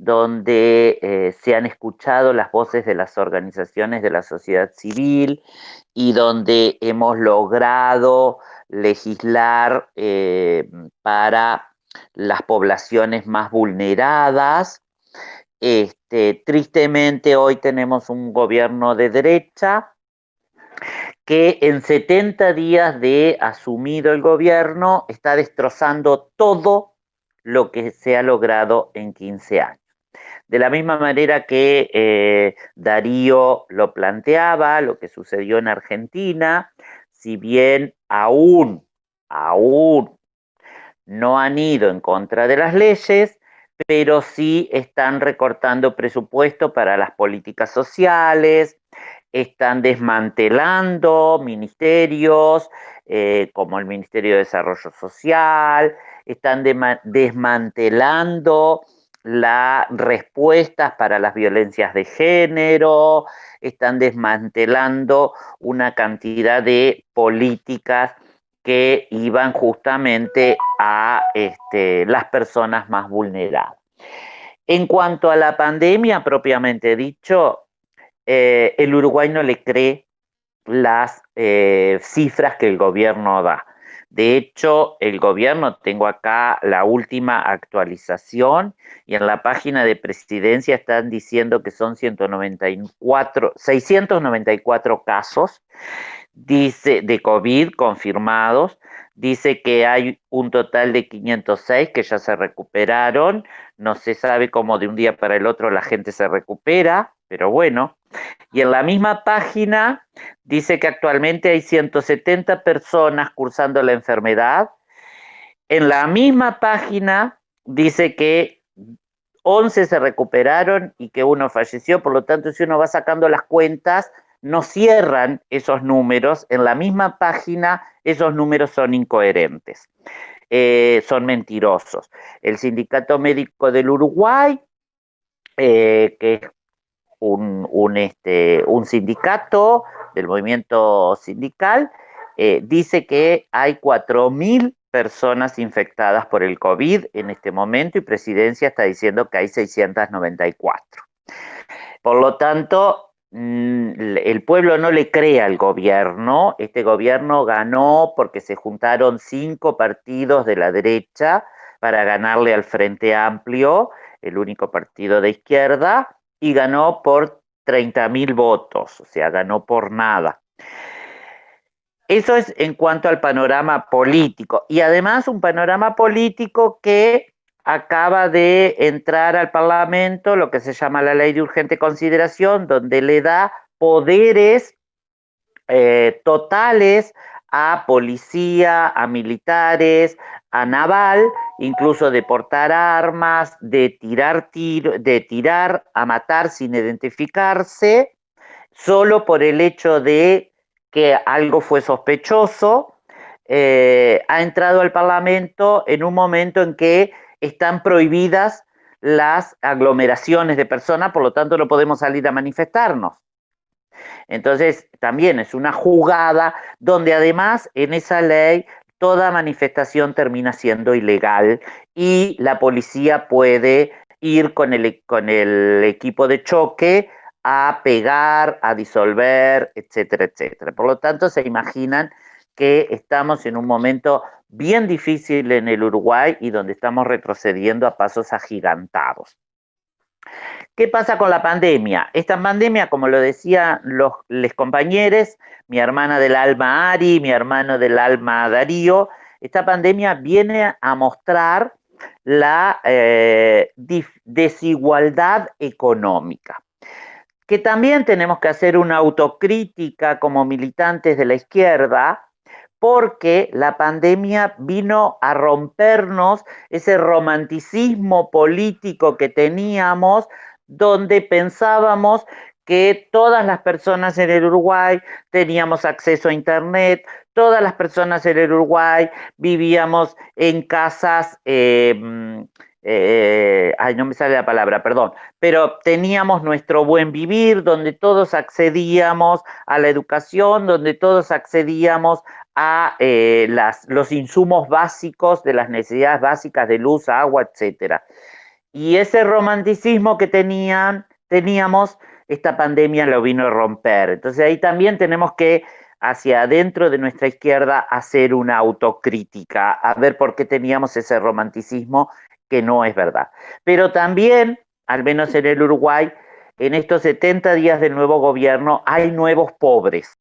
donde se han escuchado las voces de las organizaciones de la sociedad civil y donde hemos logrado legislar para las poblaciones más vulneradas. Tristemente hoy tenemos un gobierno de derecha que en 70 días de asumido el gobierno está destrozando todo lo que se ha logrado en 15 años. De la misma manera que Darío lo planteaba, lo que sucedió en Argentina, si bien aún no han ido en contra de las leyes, pero sí están recortando presupuesto para las políticas sociales, están desmantelando ministerios como el Ministerio de Desarrollo Social, están desmantelando las respuestas para las violencias de género, están desmantelando una cantidad de políticas que iban justamente a las personas más vulnerables. En cuanto a la pandemia propiamente dicho, el Uruguay no le cree las cifras que el gobierno da. De hecho, el gobierno, tengo acá la última actualización y en la página de presidencia están diciendo que son 694 casos, dice, de COVID confirmados. Dice que hay un total de 506 que ya se recuperaron. No se sabe cómo de un día para el otro la gente se recupera, pero bueno. Y en la misma página dice que actualmente hay 170 personas cursando la enfermedad. En la misma página dice que 11 se recuperaron y que uno falleció. Por lo tanto, si uno va sacando las cuentas, no cierran esos números. En la misma página esos números son incoherentes, son mentirosos. El Sindicato Médico del Uruguay, que es un sindicato del movimiento sindical, dice que hay 4.000 personas infectadas por el COVID en este momento y Presidencia está diciendo que hay 694. Por lo tanto, el pueblo no le cree al gobierno. Este gobierno ganó porque se juntaron 5 partidos de la derecha para ganarle al Frente Amplio, el único partido de izquierda, y ganó por 30.000 votos, o sea, ganó por nada. Eso es en cuanto al panorama político. Y además un panorama político que acaba de entrar al Parlamento lo que se llama la Ley de Urgente Consideración, donde le da poderes totales a policía, a militares, a naval, incluso de portar armas, de tirar a matar sin identificarse, solo por el hecho de que algo fue sospechoso. Ha entrado al Parlamento en un momento en que están prohibidas las aglomeraciones de personas, por lo tanto no podemos salir a manifestarnos. Entonces, también es una jugada donde además en esa ley toda manifestación termina siendo ilegal y la policía puede ir con el equipo de choque a pegar, a disolver, etcétera, etcétera. Por lo tanto, se imaginan que estamos en un momento bien difícil en el Uruguay y donde estamos retrocediendo a pasos agigantados. ¿Qué pasa con la pandemia? Esta pandemia, como lo decían los compañeros, mi hermana del alma Ari, mi hermano del alma Darío, esta pandemia viene a mostrar la desigualdad económica, que también tenemos que hacer una autocrítica como militantes de la izquierda, porque la pandemia vino a rompernos ese romanticismo político que teníamos, donde pensábamos que todas las personas en el Uruguay teníamos acceso a internet, todas las personas en el Uruguay vivíamos en casas, no me sale la palabra, perdón, pero teníamos nuestro buen vivir, donde todos accedíamos a la educación, donde todos accedíamos a los insumos básicos de las necesidades básicas de luz, agua, etcétera. Y ese romanticismo que teníamos, esta pandemia lo vino a romper. Entonces ahí también tenemos que, hacia adentro de nuestra izquierda, hacer una autocrítica, a ver por qué teníamos ese romanticismo que no es verdad. Pero también, al menos en el Uruguay, en estos 70 días del nuevo gobierno, hay nuevos pobres.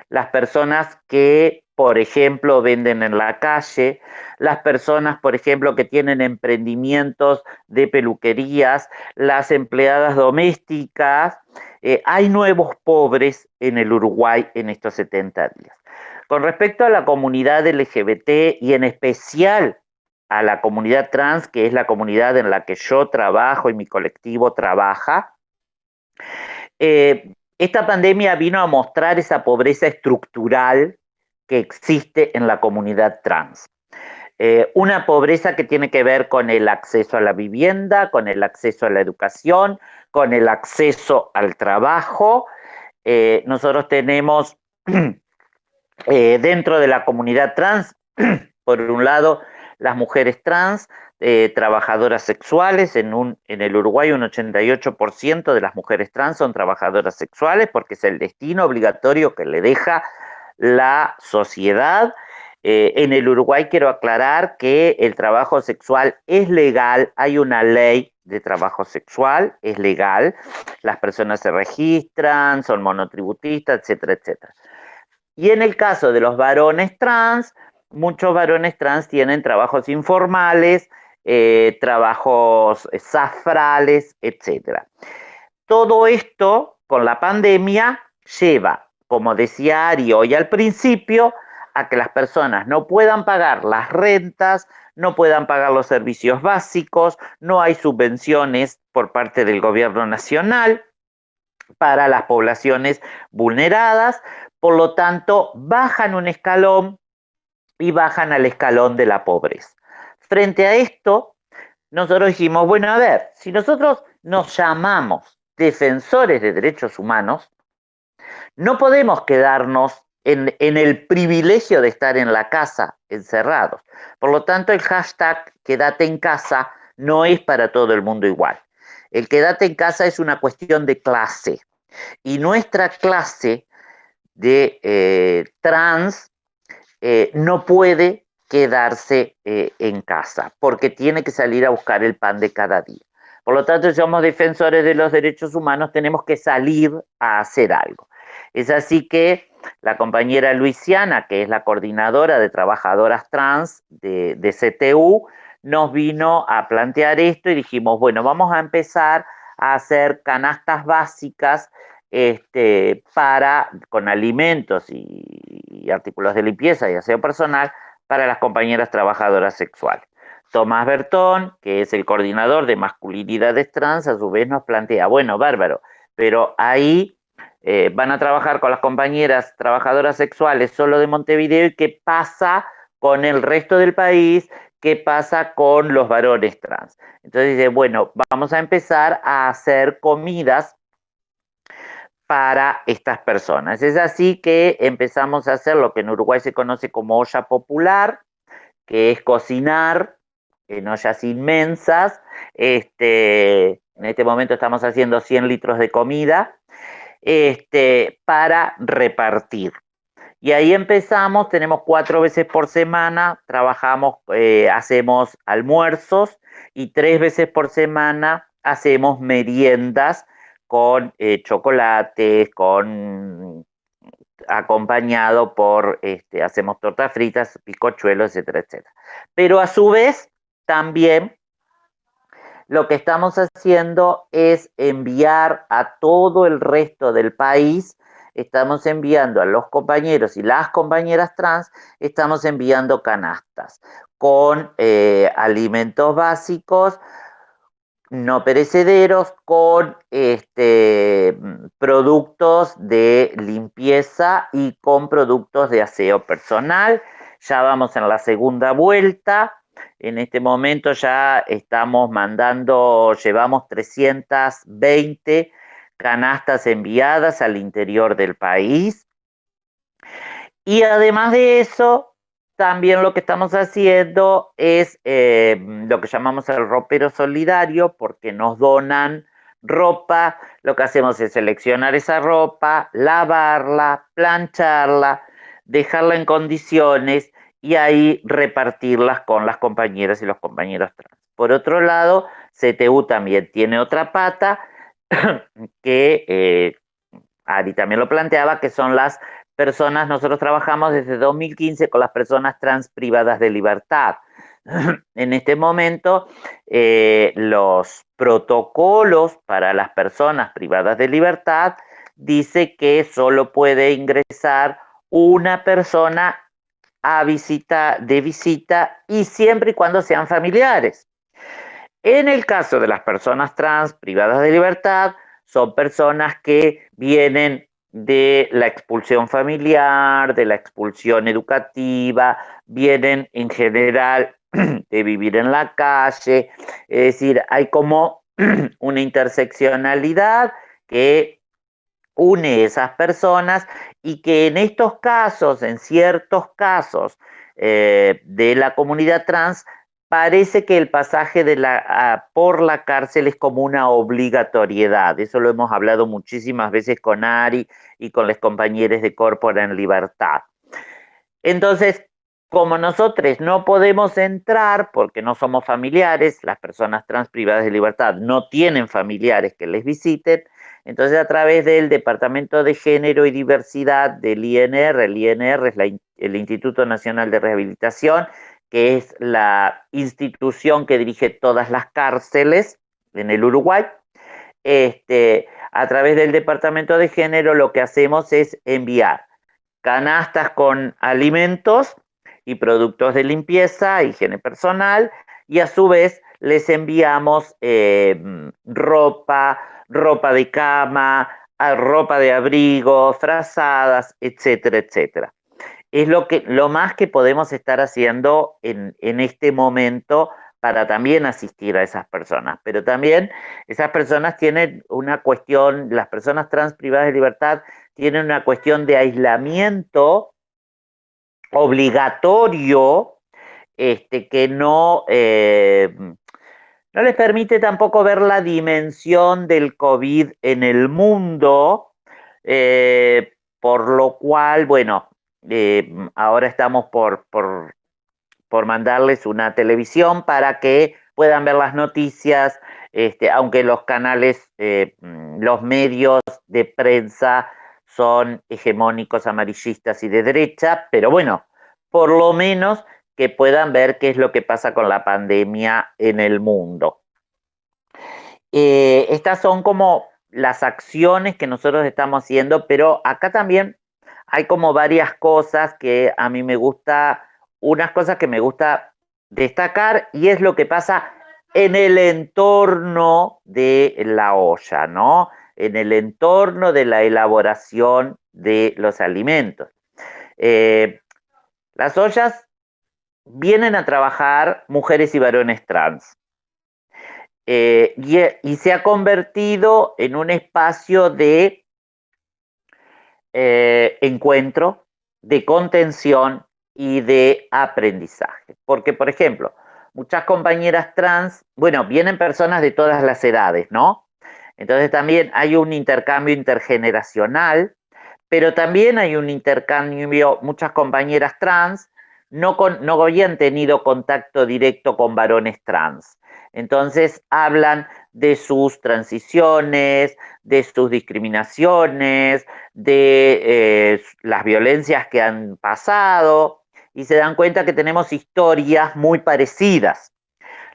Las personas que, por ejemplo, venden en la calle, las personas, por ejemplo, que tienen emprendimientos de peluquerías, las empleadas domésticas. Hay nuevos pobres en el Uruguay en estos 70 días. Con respecto a la comunidad LGBT y en especial a la comunidad trans, que es la comunidad en la que yo trabajo y mi colectivo trabaja. Esta pandemia vino a mostrar esa pobreza estructural que existe en la comunidad trans. Una pobreza que tiene que ver con el acceso a la vivienda, con el acceso a la educación, con el acceso al trabajo. Nosotros tenemos dentro de la comunidad trans, por un lado, las mujeres trans, trabajadoras sexuales. En el Uruguay un 88% de las mujeres trans son trabajadoras sexuales porque es el destino obligatorio que le deja la sociedad. En el Uruguay quiero aclarar que el trabajo sexual es legal, hay una ley de trabajo sexual, es legal, las personas se registran, son monotributistas, etcétera, etcétera. Y en el caso de los varones trans, muchos varones trans tienen trabajos informales, trabajos zafrales, etcétera. Todo esto con la pandemia lleva, como decía Ari hoy al principio, a que las personas no puedan pagar las rentas, no puedan pagar los servicios básicos, no hay subvenciones por parte del gobierno nacional para las poblaciones vulneradas, por lo tanto bajan un escalón y bajan al escalón de la pobreza. Frente a esto, nosotros dijimos, bueno, a ver, si nosotros nos llamamos defensores de derechos humanos, no podemos quedarnos en el privilegio de estar en la casa encerrados. Por lo tanto, el hashtag quédate en casa no es para todo el mundo igual. El quédate en casa es una cuestión de clase. Y nuestra clase de trans no puede quedarse en casa porque tiene que salir a buscar el pan de cada día. Por lo tanto, si somos defensores de los derechos humanos, tenemos que salir a hacer algo. Es así que la compañera Luisiana, que es la coordinadora de trabajadoras trans de CTU, nos vino a plantear esto y dijimos, bueno, vamos a empezar a hacer canastas básicas con alimentos y artículos de limpieza y aseo personal para las compañeras trabajadoras sexuales. Tomás Bertón, que es el coordinador de masculinidades trans, a su vez nos plantea, bueno, bárbaro, pero ahí van a trabajar con las compañeras trabajadoras sexuales solo de Montevideo, y qué pasa con el resto del país, qué pasa con los varones trans. Entonces dice, bueno, vamos a empezar a hacer comidas para estas personas. Es así que empezamos a hacer lo que en Uruguay se conoce como olla popular, que es cocinar en ollas inmensas. En este momento estamos haciendo 100 litros de comida para repartir. Y ahí empezamos, tenemos 4 veces por semana, trabajamos, hacemos almuerzos, y 3 veces por semana hacemos meriendas con chocolates, acompañado por, hacemos tortas fritas, bizcochuelos, etcétera, etcétera. Pero a su vez, también lo que estamos haciendo es enviar a todo el resto del país, estamos enviando a los compañeros y las compañeras trans, estamos enviando canastas con alimentos básicos, no perecederos, con productos de limpieza y con productos de aseo personal. Ya vamos en la segunda vuelta. En este momento ya estamos llevamos 320 canastas enviadas al interior del país. Y además de eso, también lo que estamos haciendo es lo que llamamos el ropero solidario, porque nos donan ropa. Lo que hacemos es seleccionar esa ropa, lavarla, plancharla, dejarla en condiciones y ahí repartirlas con las compañeras y los compañeros trans. Por otro lado, CTU también tiene otra pata que Ari también lo planteaba, que son las personas. Nosotros trabajamos desde 2015 con las personas trans privadas de libertad. En este momento, los protocolos para las personas privadas de libertad dice que solo puede ingresar una persona de visita y siempre y cuando sean familiares. En el caso de las personas trans privadas de libertad, son personas que vienen de la expulsión familiar, de la expulsión educativa, vienen en general de vivir en la calle, es decir, hay como una interseccionalidad que une esas personas y que en estos casos, en ciertos casos de la comunidad trans, parece que el pasaje por la cárcel es como una obligatoriedad. Eso lo hemos hablado muchísimas veces con Ari y con los compañeros de Córpora en Libertad. Entonces, como nosotros no podemos entrar porque no somos familiares, las personas trans privadas de libertad no tienen familiares que les visiten, entonces a través del Departamento de Género y Diversidad del INR, el INR es el Instituto Nacional de Rehabilitación, que es la institución que dirige todas las cárceles en el Uruguay, a través del Departamento de Género lo que hacemos es enviar canastas con alimentos y productos de limpieza, higiene personal, y a su vez les enviamos ropa de cama, ropa de abrigo, frazadas, etcétera, etcétera. Es lo más que podemos estar haciendo en este momento para también asistir a esas personas. Pero también esas personas tienen una cuestión, las personas trans privadas de libertad tienen una cuestión de aislamiento obligatorio, que no les permite tampoco ver la dimensión del COVID en el mundo, por lo cual, bueno, ahora estamos por mandarles una televisión para que puedan ver las noticias, aunque los canales, los medios de prensa son hegemónicos, amarillistas y de derecha, pero bueno, por lo menos que puedan ver qué es lo que pasa con la pandemia en el mundo. Estas son como las acciones que nosotros estamos haciendo, pero acá también hay como varias cosas que a mí me gusta, unas cosas que me gusta destacar, y es lo que pasa en el entorno de la olla, ¿no? En el entorno de la elaboración de los alimentos. Las ollas vienen a trabajar mujeres y varones trans. Y se ha convertido en un espacio de encuentro, de contención y de aprendizaje. Porque, por ejemplo, muchas compañeras trans, bueno, vienen personas de todas las edades, ¿no? Entonces también hay un intercambio intergeneracional, pero también hay un intercambio, muchas compañeras trans no habían tenido contacto directo con varones trans. Entonces hablan de sus transiciones, de sus discriminaciones, de las violencias que han pasado, y se dan cuenta que tenemos historias muy parecidas.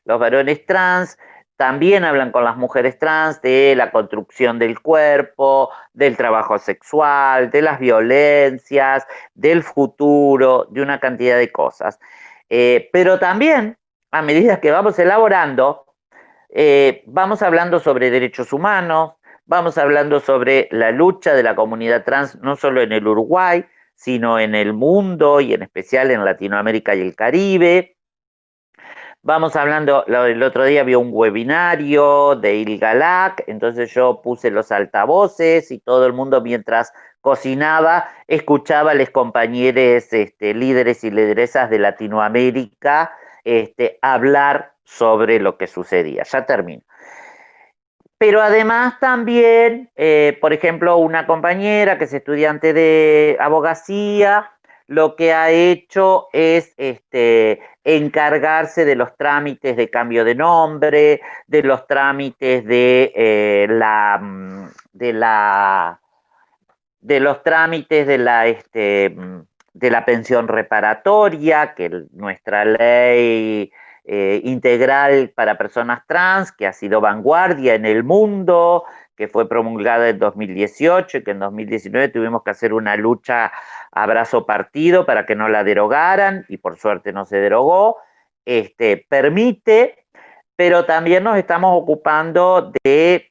Los varones trans también hablan con las mujeres trans de la construcción del cuerpo, del trabajo sexual, de las violencias, del futuro, de una cantidad de cosas. Pero también, a medida que vamos elaborando, vamos hablando sobre derechos humanos, vamos hablando sobre la lucha de la comunidad trans, no solo en el Uruguay, sino en el mundo y en especial en Latinoamérica y el Caribe. Vamos hablando, el otro día había un webinario de Ilgalac, entonces yo puse los altavoces y todo el mundo mientras cocinaba escuchaba a los compañeros líderes y lideresas de Latinoamérica hablar sobre lo que sucedía. Ya termino. Pero además también, por ejemplo, una compañera que es estudiante de abogacía, lo que ha hecho es encargarse de los trámites de cambio de nombre, de los trámites de los trámites de la pensión reparatoria, que nuestra ley integral para personas trans, que ha sido vanguardia en el mundo, que fue promulgada en 2018 y que en 2019 tuvimos que hacer una lucha a brazo partido para que no la derogaran, y por suerte no se derogó, permite, pero también nos estamos ocupando de,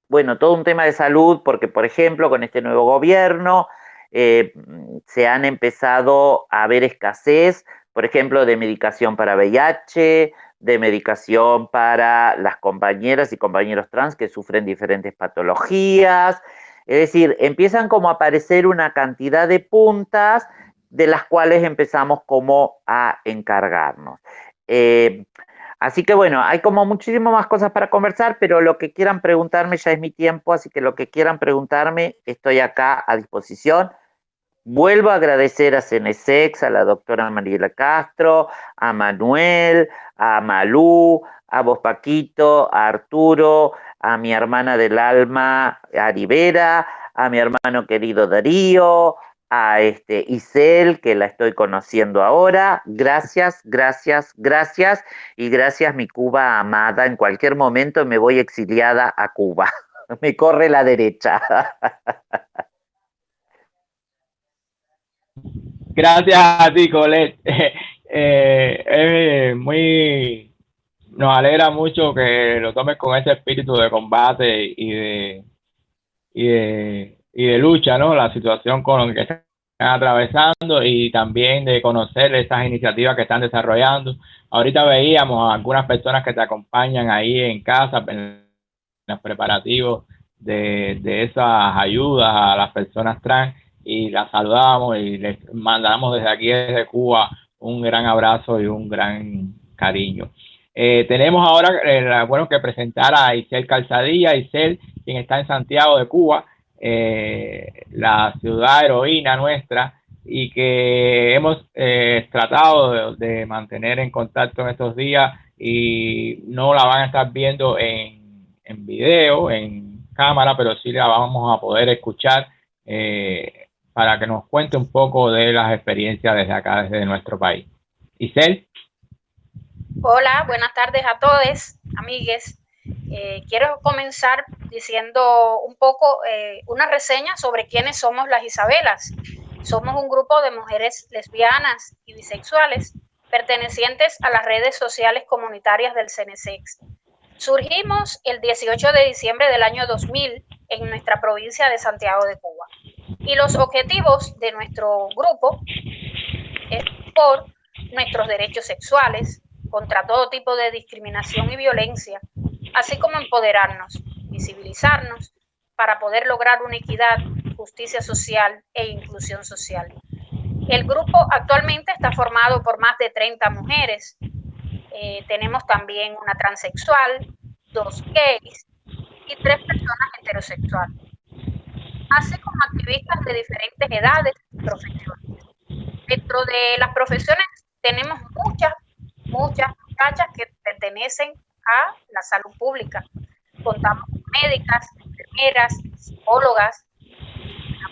bueno, todo un tema de salud, porque, por ejemplo, con este nuevo gobierno se han empezado a ver escasez, por ejemplo, de medicación para VIH, de medicación para las compañeras y compañeros trans que sufren diferentes patologías. Es decir, empiezan como a aparecer una cantidad de puntas de las cuales empezamos como a encargarnos. Así que bueno, hay como muchísimas más cosas para conversar, pero lo que quieran preguntarme, ya es mi tiempo, así que lo que quieran preguntarme, estoy acá a disposición. Vuelvo a agradecer a Cenesex, a la doctora Mariela Castro, a Manuel, a Malú, a vos Paquito, a Arturo, a mi hermana del alma, a Rivera, a mi hermano querido Darío, a Isel, que la estoy conociendo ahora. Gracias, gracias, gracias, y gracias mi Cuba amada. En cualquier momento me voy exiliada a Cuba. Me corre la derecha. Gracias a ti, Colette. Nos alegra mucho que lo tomes con ese espíritu de combate y de lucha, ¿no? La situación con la que están atravesando, y también de conocer esas iniciativas que están desarrollando. Ahorita veíamos a algunas personas que te acompañan ahí en casa en los preparativos de esas ayudas a las personas trans, y las saludamos y les mandamos desde aquí, desde Cuba, un gran abrazo y un gran cariño. Tenemos ahora, bueno, que presentar a Isel Calzadilla. Isel, quien está en Santiago de Cuba, la ciudad heroína nuestra, y que hemos tratado de mantener en contacto en estos días, y no la van a estar viendo en video, en cámara, pero sí la vamos a poder escuchar para que nos cuente un poco de las experiencias desde acá, desde nuestro país. Isel. Hola, buenas tardes a todos, amigues. Quiero comenzar diciendo un poco una reseña sobre quiénes somos las Isabelas. Somos un grupo de mujeres lesbianas y bisexuales pertenecientes a las redes sociales comunitarias del Cenesex. Surgimos el 18 de diciembre del año 2000 en nuestra provincia de Santiago de Cuba. Y los objetivos de nuestro grupo es por nuestros derechos sexuales, contra todo tipo de discriminación y violencia, así como empoderarnos, visibilizarnos para poder lograr una equidad, justicia social e inclusión social. El grupo actualmente está formado por más de 30 mujeres. Tenemos también una transexual, 2 gays y 3 personas heterosexuales, así como activistas de diferentes edades y profesiones. Dentro de las profesiones tenemos muchas muchachas que pertenecen a la salud pública. Contamos con médicas, enfermeras, psicólogas,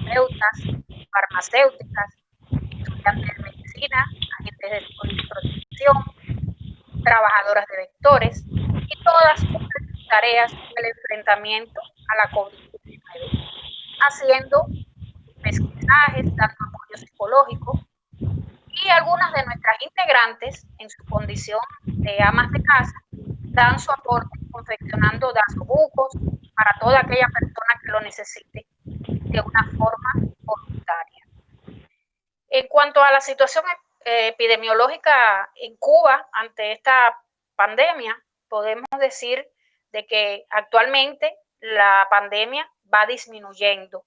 terapeutas, farmacéuticas, estudiantes de medicina, agentes de protección, trabajadoras de vectores, y todas cumplen tareas del enfrentamiento a la COVID-19, haciendo pesquisajes, dando apoyo psicológico. Y algunas de nuestras integrantes, en su condición de amas de casa, dan su aporte confeccionando gasobucos para toda aquella persona que lo necesite de una forma voluntaria. En cuanto a la situación epidemiológica en Cuba ante esta pandemia, podemos decir de que actualmente la pandemia va disminuyendo.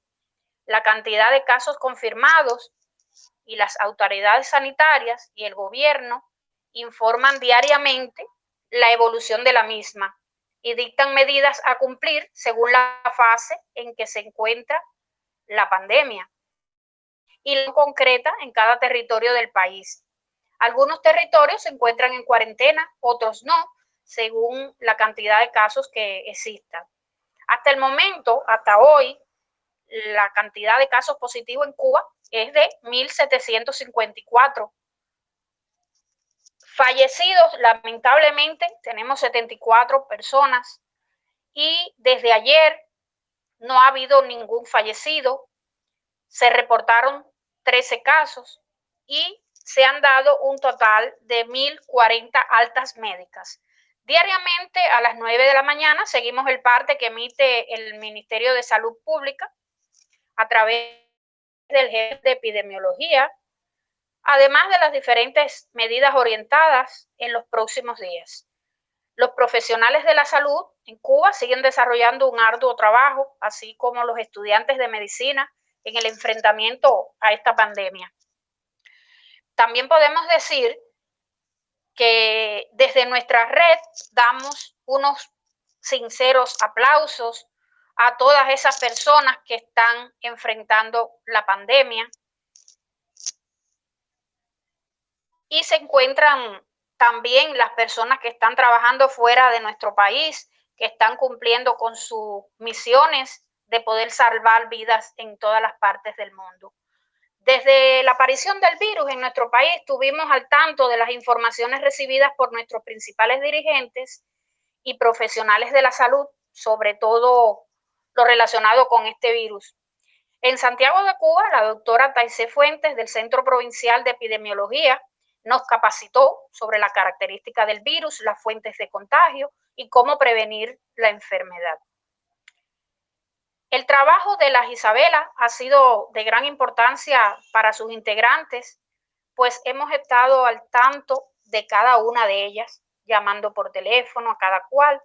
La cantidad de casos confirmados y las autoridades sanitarias y el gobierno informan diariamente la evolución de la misma y dictan medidas a cumplir según la fase en que se encuentra la pandemia y lo concreta en cada territorio del país. Algunos territorios se encuentran en cuarentena, otros no, según la cantidad de casos que existan. Hasta el momento, hasta hoy, la cantidad de casos positivos en Cuba es de 1.754. Fallecidos, lamentablemente, tenemos 74 personas, y desde ayer no ha habido ningún fallecido, se reportaron 13 casos y se han dado un total de 1.040 altas médicas. Diariamente a las 9 de la mañana seguimos el parte que emite el Ministerio de Salud Pública a través del jefe de epidemiología, además de las diferentes medidas orientadas en los próximos días. Los profesionales de la salud en Cuba siguen desarrollando un arduo trabajo, así como los estudiantes de medicina en el enfrentamiento a esta pandemia. También podemos decir que desde nuestra red damos unos sinceros aplausos a todas esas personas que están enfrentando la pandemia y se encuentran también las personas que están trabajando fuera de nuestro país, que están cumpliendo con sus misiones de poder salvar vidas en todas las partes del mundo. Desde la aparición del virus en nuestro país estuvimos al tanto de las informaciones recibidas por nuestros principales dirigentes y profesionales de la salud, sobre todo lo relacionado con este virus. En Santiago de Cuba, la doctora Taisé Fuentes del Centro Provincial de Epidemiología nos capacitó sobre la característica del virus, las fuentes de contagio y cómo prevenir la enfermedad. El trabajo de las Isabelas ha sido de gran importancia para sus integrantes, pues hemos estado al tanto de cada una de ellas, llamando por teléfono a cada cual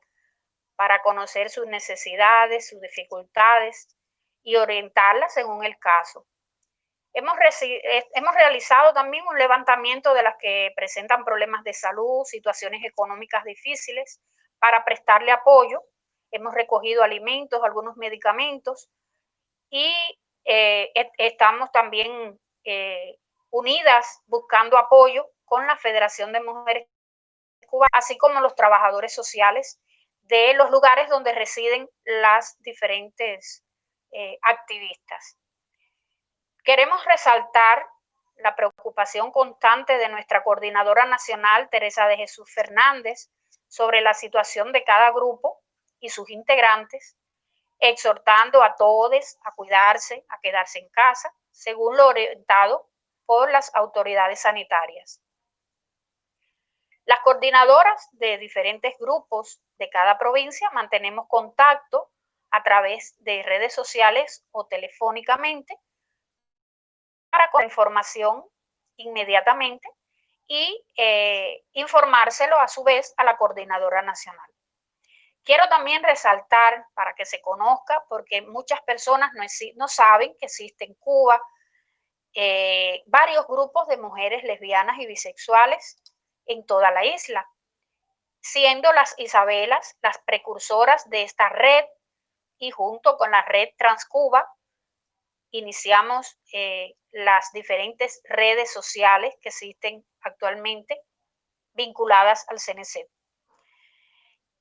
para conocer sus necesidades, sus dificultades y orientarlas según el caso. Hemos realizado también un levantamiento de las que presentan problemas de salud, situaciones económicas difíciles, para prestarle apoyo. Hemos recogido alimentos, algunos medicamentos y estamos también unidas buscando apoyo con la Federación de Mujeres de Cuba, así como los trabajadores sociales de los lugares donde residen las diferentes activistas. Queremos resaltar la preocupación constante de nuestra coordinadora nacional, Teresa de Jesús Fernández, sobre la situación de cada grupo y sus integrantes, exhortando a todos a cuidarse, a quedarse en casa, según lo orientado por las autoridades sanitarias. Las coordinadoras de diferentes grupos de cada provincia mantenemos contacto a través de redes sociales o telefónicamente para con información inmediatamente y informárselo a su vez a la coordinadora nacional. Quiero también resaltar para que se conozca, porque muchas personas no saben que existe en Cuba varios grupos de mujeres lesbianas y bisexuales en toda la isla, siendo las Isabelas las precursoras de esta red y junto con la red Transcuba iniciamos las diferentes redes sociales que existen actualmente vinculadas al CNC.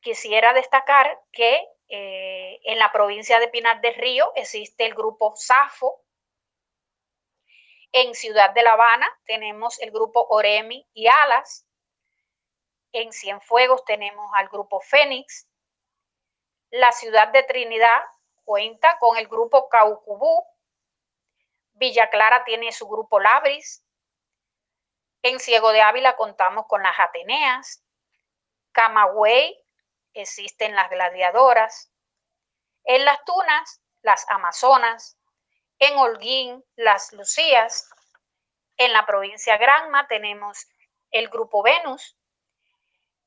Quisiera destacar que en la provincia de Pinar del Río existe el grupo SAFO. En Ciudad de La Habana tenemos el grupo Oremi y Alas. En Cienfuegos tenemos al grupo Fénix. La ciudad de Trinidad cuenta con el grupo Caucubú. Villa Clara tiene su grupo Labris. En Ciego de Ávila contamos con las Ateneas. Camagüey existen las Gladiadoras. En Las Tunas, las Amazonas. En Holguín, las Lucías. En la provincia Granma tenemos el grupo Venus.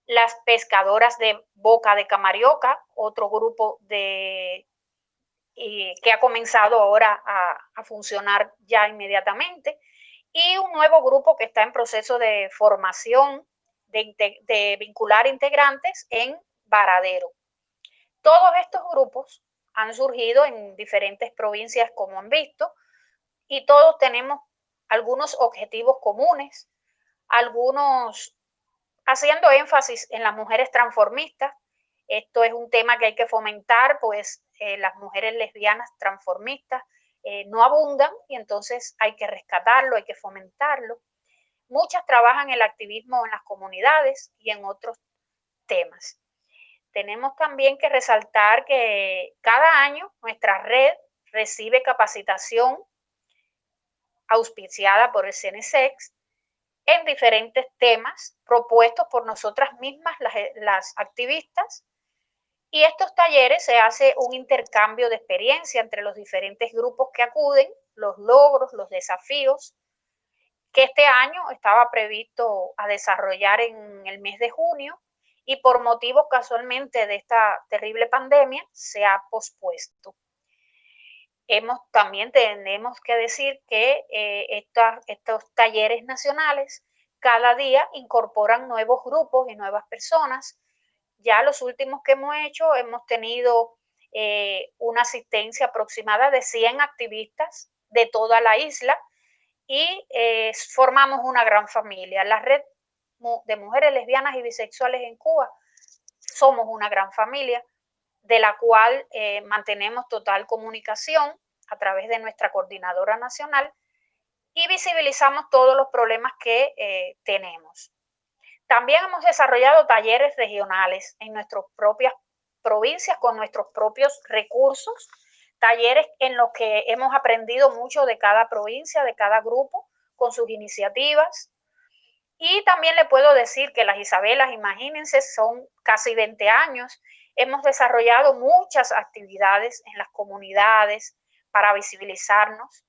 Las Pescadoras de Boca de Camarioca, otro grupo que ha comenzado ahora a funcionar ya inmediatamente, y un nuevo grupo que está en proceso de formación, de vincular integrantes en Varadero. Todos estos grupos han surgido en diferentes provincias, como han visto, y todos tenemos algunos objetivos comunes, algunos haciendo énfasis en las mujeres transformistas. Esto es un tema que hay que fomentar, pues las mujeres lesbianas transformistas no abundan y entonces hay que rescatarlo, hay que fomentarlo. Muchas trabajan el activismo en las comunidades y en otros temas. tenemos también que resaltar que cada año nuestra red recibe capacitación auspiciada por el CENESEX en diferentes temas propuestos por nosotras mismas, las activistas, y estos talleres se hace un intercambio de experiencia entre los diferentes grupos que acuden, los logros, los desafíos, que este año estaba previsto a desarrollar en el mes de junio y por motivos casualmente de esta terrible pandemia se ha pospuesto. También tenemos que decir que estos talleres nacionales cada día incorporan nuevos grupos y nuevas personas. Ya los últimos que hemos hecho, hemos tenido una asistencia aproximada de 100 activistas de toda la isla y formamos una gran familia. La red de mujeres lesbianas y bisexuales en Cuba somos una gran familia de la cual mantenemos total comunicación a través de nuestra coordinadora nacional y visibilizamos todos los problemas que tenemos. También hemos desarrollado talleres regionales en nuestras propias provincias con nuestros propios recursos, talleres en los que hemos aprendido mucho de cada provincia, de cada grupo, con sus iniciativas. Y también le puedo decir que las Isabelas, imagínense, son casi 20 años. Hemos desarrollado muchas actividades en las comunidades para visibilizarnos.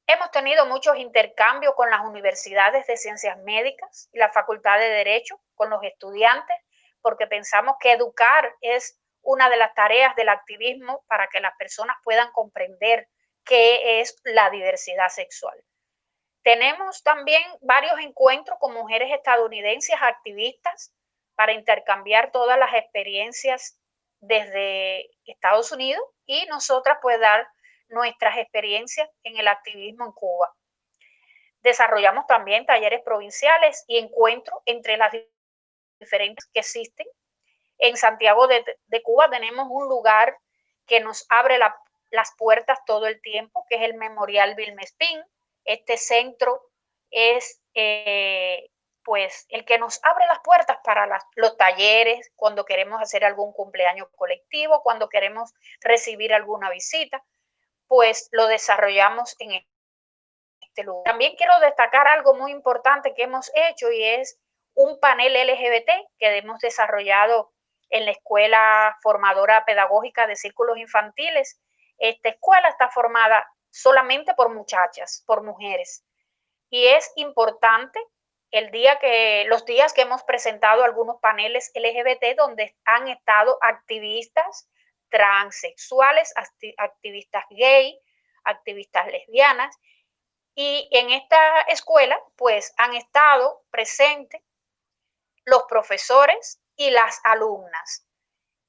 Hemos tenido muchos intercambios con las universidades de ciencias médicas y la Facultad de Derecho, con los estudiantes, porque pensamos que educar es una de las tareas del activismo para que las personas puedan comprender qué es la diversidad sexual. Tenemos también varios encuentros con mujeres estadounidenses activistas para intercambiar todas las experiencias desde Estados Unidos y nosotras pues dar nuestras experiencias en el activismo en Cuba. Desarrollamos también talleres provinciales y encuentros entre las diferentes que existen. En Santiago de Cuba tenemos un lugar que nos abre las puertas todo el tiempo, que es el Memorial Vilma Espín. Este centro es pues el que nos abre las puertas para los talleres, cuando queremos hacer algún cumpleaños colectivo, cuando queremos recibir alguna visita, pues lo desarrollamos en este lugar. También quiero destacar algo muy importante que hemos hecho y es un panel LGBT que hemos desarrollado en la Escuela Formadora Pedagógica de Círculos Infantiles. Esta escuela está formada solamente por muchachas, por mujeres. Y es importante los días que hemos presentado algunos paneles LGBT donde han estado activistas transexuales, activistas gay, activistas lesbianas. Y en esta escuela, pues, han estado presentes los profesores y las alumnas.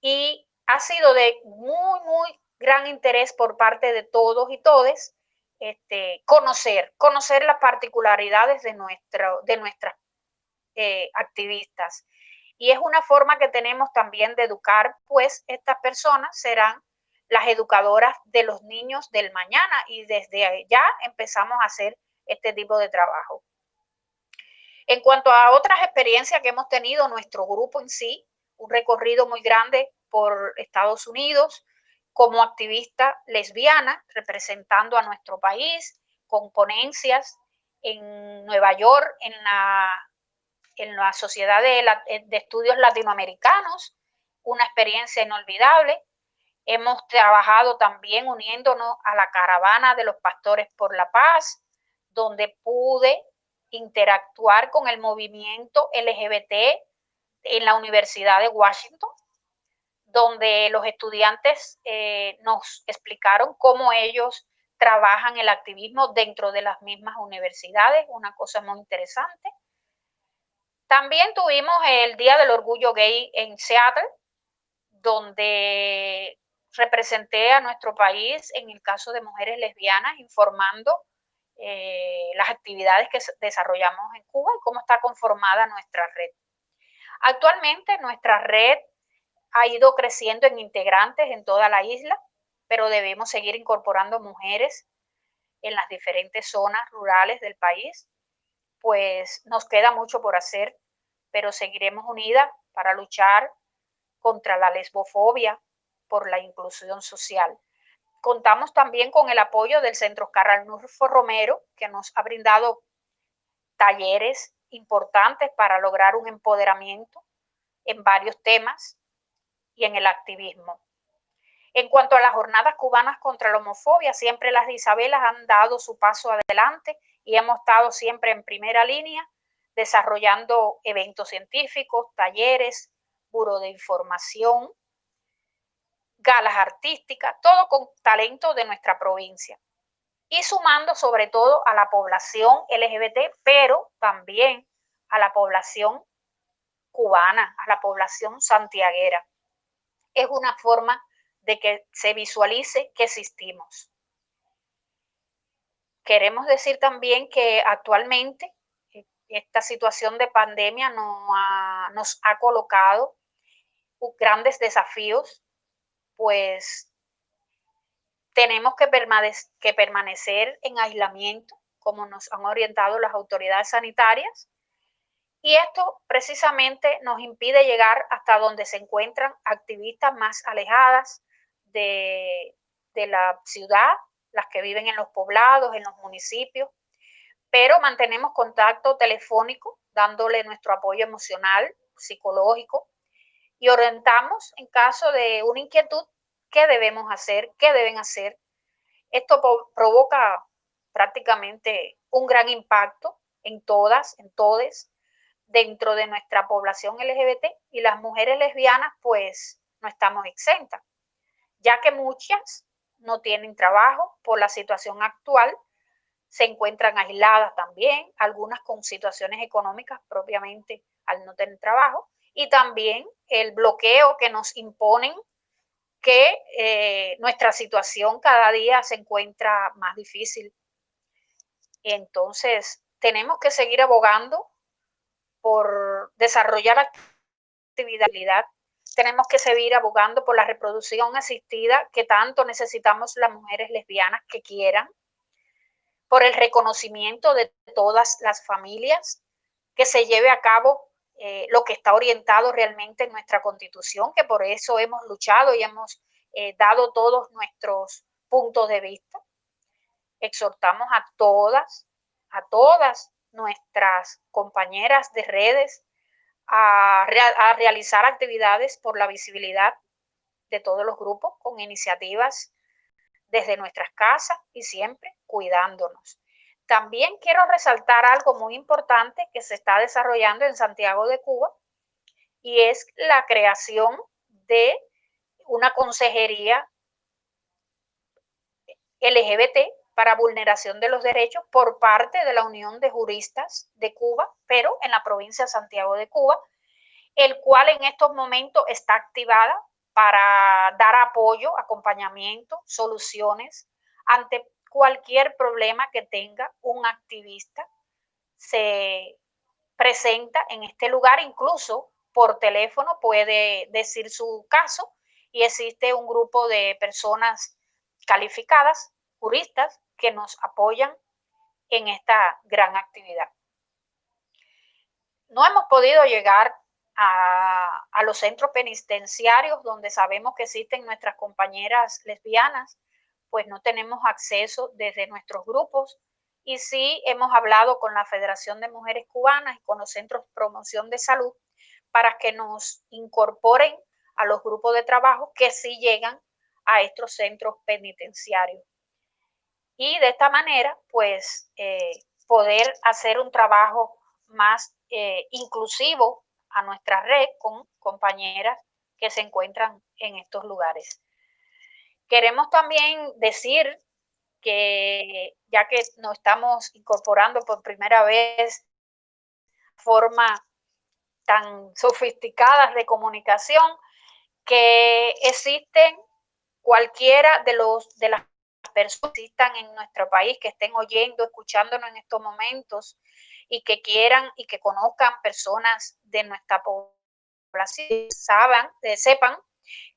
Y ha sido de muy, muy gran interés por parte de todos y todes conocer las particularidades de nuestras activistas. Y es una forma que tenemos también de educar, pues estas personas serán las educadoras de los niños del mañana y desde ya empezamos a hacer este tipo de trabajo. En cuanto a otras experiencias que hemos tenido, nuestro grupo en sí, un recorrido muy grande por Estados Unidos como activista lesbiana, representando a nuestro país, con ponencias en Nueva York, en la Sociedad de Estudios Latinoamericanos, una experiencia inolvidable. Hemos trabajado también uniéndonos a la caravana de los Pastores por la Paz, donde pude interactuar con el movimiento LGBT en la Universidad de Washington, donde los estudiantes nos explicaron cómo ellos trabajan el activismo dentro de las mismas universidades, una cosa muy interesante. También tuvimos el Día del Orgullo Gay en Seattle, donde representé a nuestro país en el caso de mujeres lesbianas, informando las actividades que desarrollamos en Cuba y cómo está conformada nuestra red. Actualmente nuestra red ha ido creciendo en integrantes en toda la isla, pero debemos seguir incorporando mujeres en las diferentes zonas rurales del país, pues nos queda mucho por hacer, pero seguiremos unidas para luchar contra la lesbofobia, por la inclusión social. Contamos también con el apoyo del Centro Oscar Arnulfo Romero, que nos ha brindado talleres importantes para lograr un empoderamiento en varios temas y en el activismo. En cuanto a las jornadas cubanas contra la homofobia, siempre las Isabelas han dado su paso adelante y hemos estado siempre en primera línea desarrollando eventos científicos, talleres, buró de información, galas artísticas, todo con talento de nuestra provincia. Y sumando sobre todo a la población LGBT, pero también a la población cubana, a la población santiaguera. Es una forma de que se visualice que existimos. Queremos decir también que actualmente esta situación de pandemia nos ha colocado grandes desafíos, pues tenemos que permanecer en aislamiento, como nos han orientado las autoridades sanitarias, y esto precisamente nos impide llegar hasta donde se encuentran activistas más alejadas de la ciudad, las que viven en los poblados, en los municipios, pero mantenemos contacto telefónico, dándole nuestro apoyo emocional, psicológico, y orientamos en caso de una inquietud qué debemos hacer, qué deben hacer. Esto provoca prácticamente un gran impacto en todas, en todes, dentro de nuestra población LGBT, y las mujeres lesbianas pues no estamos exentas, ya que muchas no tienen trabajo por la situación actual, se encuentran aisladas también, algunas con situaciones económicas propiamente al no tener trabajo, y también el bloqueo que nos imponen, que nuestra situación cada día se encuentra más difícil. Entonces, tenemos que seguir abogando por desarrollar actividad. Tenemos que seguir abogando por la reproducción asistida que tanto necesitamos las mujeres lesbianas que quieran, por el reconocimiento de todas las familias, que se lleve a cabo lo que está orientado realmente en nuestra Constitución, que por eso hemos luchado y hemos dado todos nuestros puntos de vista. Exhortamos a todas nuestras compañeras de redes a realizar actividades por la visibilidad de todos los grupos, con iniciativas desde nuestras casas y siempre cuidándonos. También quiero resaltar algo muy importante que se está desarrollando en Santiago de Cuba, y es la creación de una consejería LGBT para vulneración de los derechos por parte de la Unión de Juristas de Cuba, pero en la provincia de Santiago de Cuba, el cual en estos momentos está activada para dar apoyo, acompañamiento, soluciones ante cualquier problema que tenga un activista. Se presenta en este lugar, incluso por teléfono puede decir su caso, y existe un grupo de personas calificadas, juristas, que nos apoyan en esta gran actividad. No hemos podido llegar a los centros penitenciarios donde sabemos que existen nuestras compañeras lesbianas, pues no tenemos acceso desde nuestros grupos, y sí hemos hablado con la Federación de Mujeres Cubanas y con los centros de promoción de salud para que nos incorporen a los grupos de trabajo que sí llegan a estos centros penitenciarios. Y de esta manera, pues, poder hacer un trabajo más inclusivo a nuestra red con compañeras que se encuentran en estos lugares. Queremos también decir que, ya que nos estamos incorporando por primera vez forma tan sofisticadas de comunicación, que existen cualquiera de las personas que están en nuestro país, que estén oyendo, escuchándonos en estos momentos y que quieran y que conozcan personas de nuestra población, sepan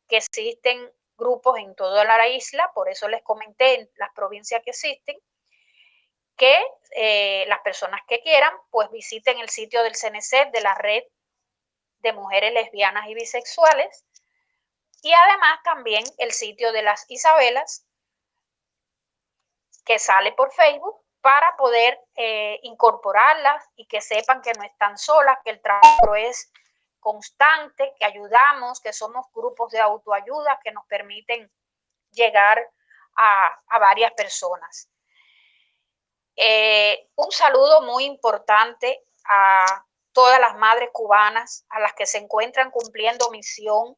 que existen grupos en toda la isla, por eso les comenté en las provincias que existen, que las personas que quieran pues visiten el sitio del CNC, de la Red de Mujeres Lesbianas y Bisexuales, Y además también el sitio de las Isabelas, que sale por Facebook, para poder incorporarlas y que sepan que no están solas, que el trabajo es constante, que ayudamos, que somos grupos de autoayuda que nos permiten llegar a varias personas. Un saludo muy importante a todas las madres cubanas, a las que se encuentran cumpliendo misión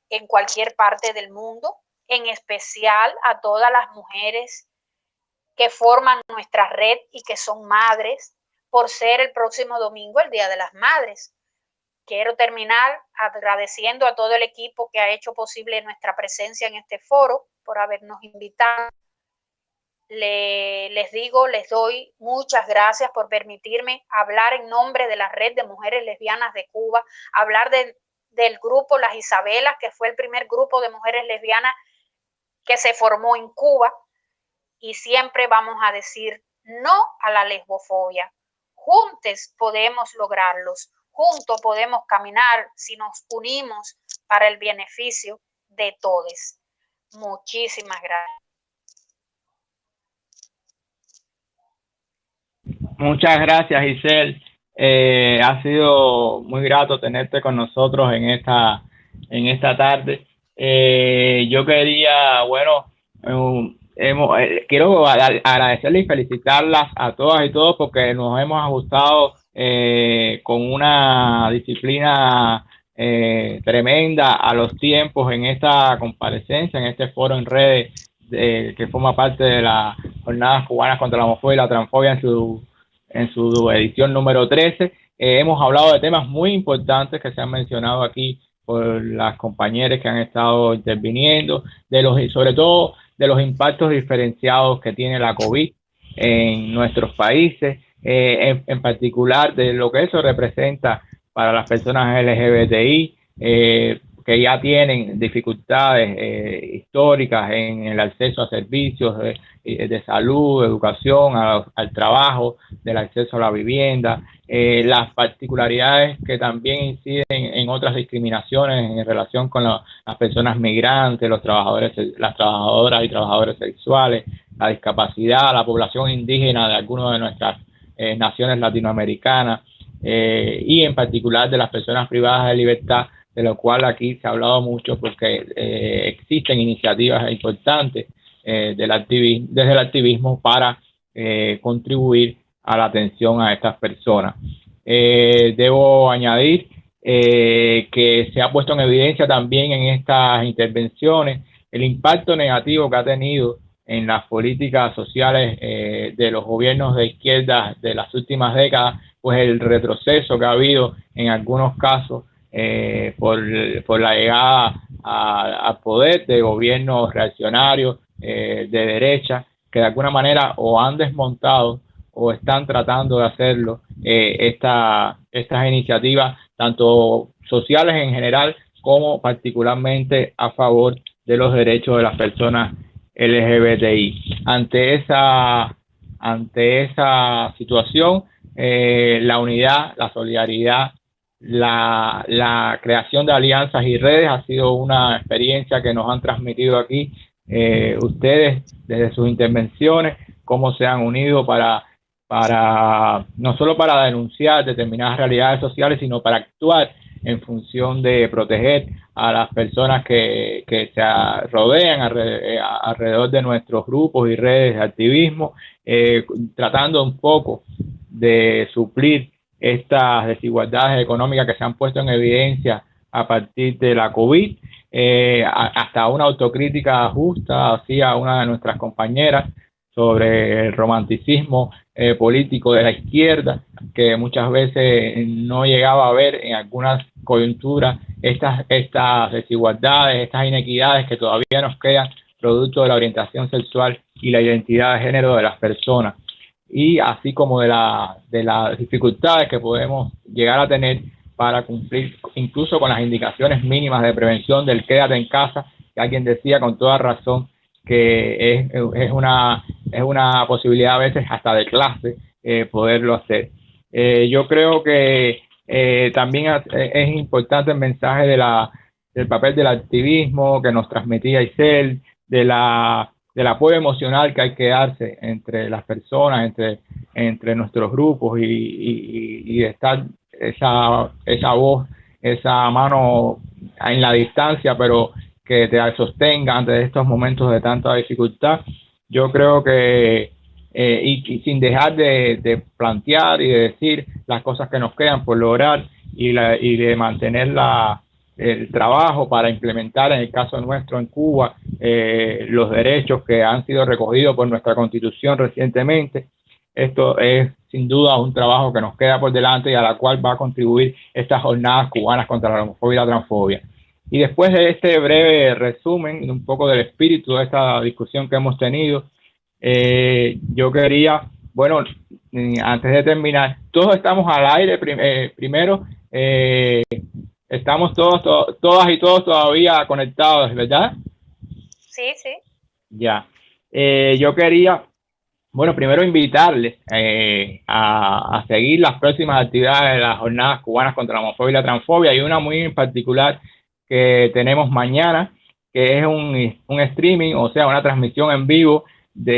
en cualquier parte del mundo, en especial a todas las mujeres que forman nuestra red y que son madres, por ser el próximo domingo el Día de las Madres. Quiero terminar agradeciendo a todo el equipo que ha hecho posible nuestra presencia en este foro, por habernos invitado. Les doy muchas gracias por permitirme hablar en nombre de la Red de Mujeres Lesbianas de Cuba, hablar del grupo Las Isabelas, que fue el primer grupo de mujeres lesbianas que se formó en Cuba, y siempre vamos a decir no a la lesbofobia. Juntos podemos lograrlos, juntos podemos caminar si nos unimos para el beneficio de todos. Muchísimas gracias. Muchas gracias, Giselle. Ha sido muy grato tenerte con nosotros en esta tarde. Yo quería, quiero agradecerles y felicitarlas a todas y todos porque nos hemos ajustado con una disciplina tremenda a los tiempos en esta comparecencia, en este foro en redes que forma parte de las Jornadas Cubanas contra la Homofobia y la Transfobia en su edición número 13. Hemos hablado de temas muy importantes que se han mencionado aquí por las compañeras que han estado interviniendo, sobre todo de los impactos diferenciados que tiene la COVID en nuestros países, en particular de lo que eso representa para las personas LGBTI, que ya tienen dificultades históricas en el acceso a servicios de salud, educación, al trabajo, del acceso a la vivienda, las particularidades que también inciden en otras discriminaciones en relación con las personas migrantes, las trabajadoras y trabajadores sexuales, la discapacidad, la población indígena de algunas de nuestras naciones latinoamericanas, y en particular de las personas privadas de libertad, de lo cual aquí se ha hablado mucho porque existen iniciativas importantes desde el activismo para contribuir a la atención a estas personas. Debo añadir que se ha puesto en evidencia también en estas intervenciones el impacto negativo que ha tenido en las políticas sociales de los gobiernos de izquierda de las últimas décadas, pues el retroceso que ha habido en algunos casos por la llegada al poder de gobiernos reaccionarios de derecha, que de alguna manera o han desmontado o están tratando de hacerlo estas iniciativas, tanto sociales en general como particularmente a favor de los derechos de las personas LGBTI. Ante esa situación, la unidad, la solidaridad, la creación de alianzas y redes ha sido una experiencia que nos han transmitido aquí ustedes desde sus intervenciones, cómo se han unido para no solo para denunciar determinadas realidades sociales, sino para actuar en función de proteger a las personas que se rodean alrededor de nuestros grupos y redes de activismo, tratando un poco de suplir estas desigualdades económicas que se han puesto en evidencia a partir de la COVID, hasta una autocrítica justa hacia una de nuestras compañeras sobre el romanticismo político de la izquierda, que muchas veces no llegaba a ver en algunas coyunturas estas desigualdades, estas inequidades que todavía nos quedan producto de la orientación sexual y la identidad de género de las personas, y así como de las dificultades que podemos llegar a tener para cumplir incluso con las indicaciones mínimas de prevención del quédate en casa, que alguien decía con toda razón que es una posibilidad a veces hasta de clase poderlo hacer. Yo creo que también es importante el mensaje de del papel del activismo que nos transmitía Isel, del apoyo emocional que hay que darse entre las personas, entre nuestros grupos y estar esa voz, esa mano en la distancia, pero que te sostenga ante estos momentos de tanta dificultad. Yo creo que, y sin dejar de plantear y de decir las cosas que nos quedan por lograr y de mantener el trabajo para implementar, en el caso nuestro en Cuba, los derechos que han sido recogidos por nuestra Constitución recientemente. Esto es sin duda un trabajo que nos queda por delante y a la cual va a contribuir estas jornadas cubanas contra la homofobia y la transfobia. Y después de este breve resumen, un poco del espíritu de esta discusión que hemos tenido, yo quería, bueno, antes de terminar, todos estamos al aire primero, estamos todas y todos todavía conectados, ¿verdad? Sí, sí. Ya. Yo quería, bueno, primero invitarles a seguir las próximas actividades de las jornadas cubanas contra la homofobia y la transfobia. Hay una muy en particular que tenemos mañana, que es un streaming, o sea, una transmisión en vivo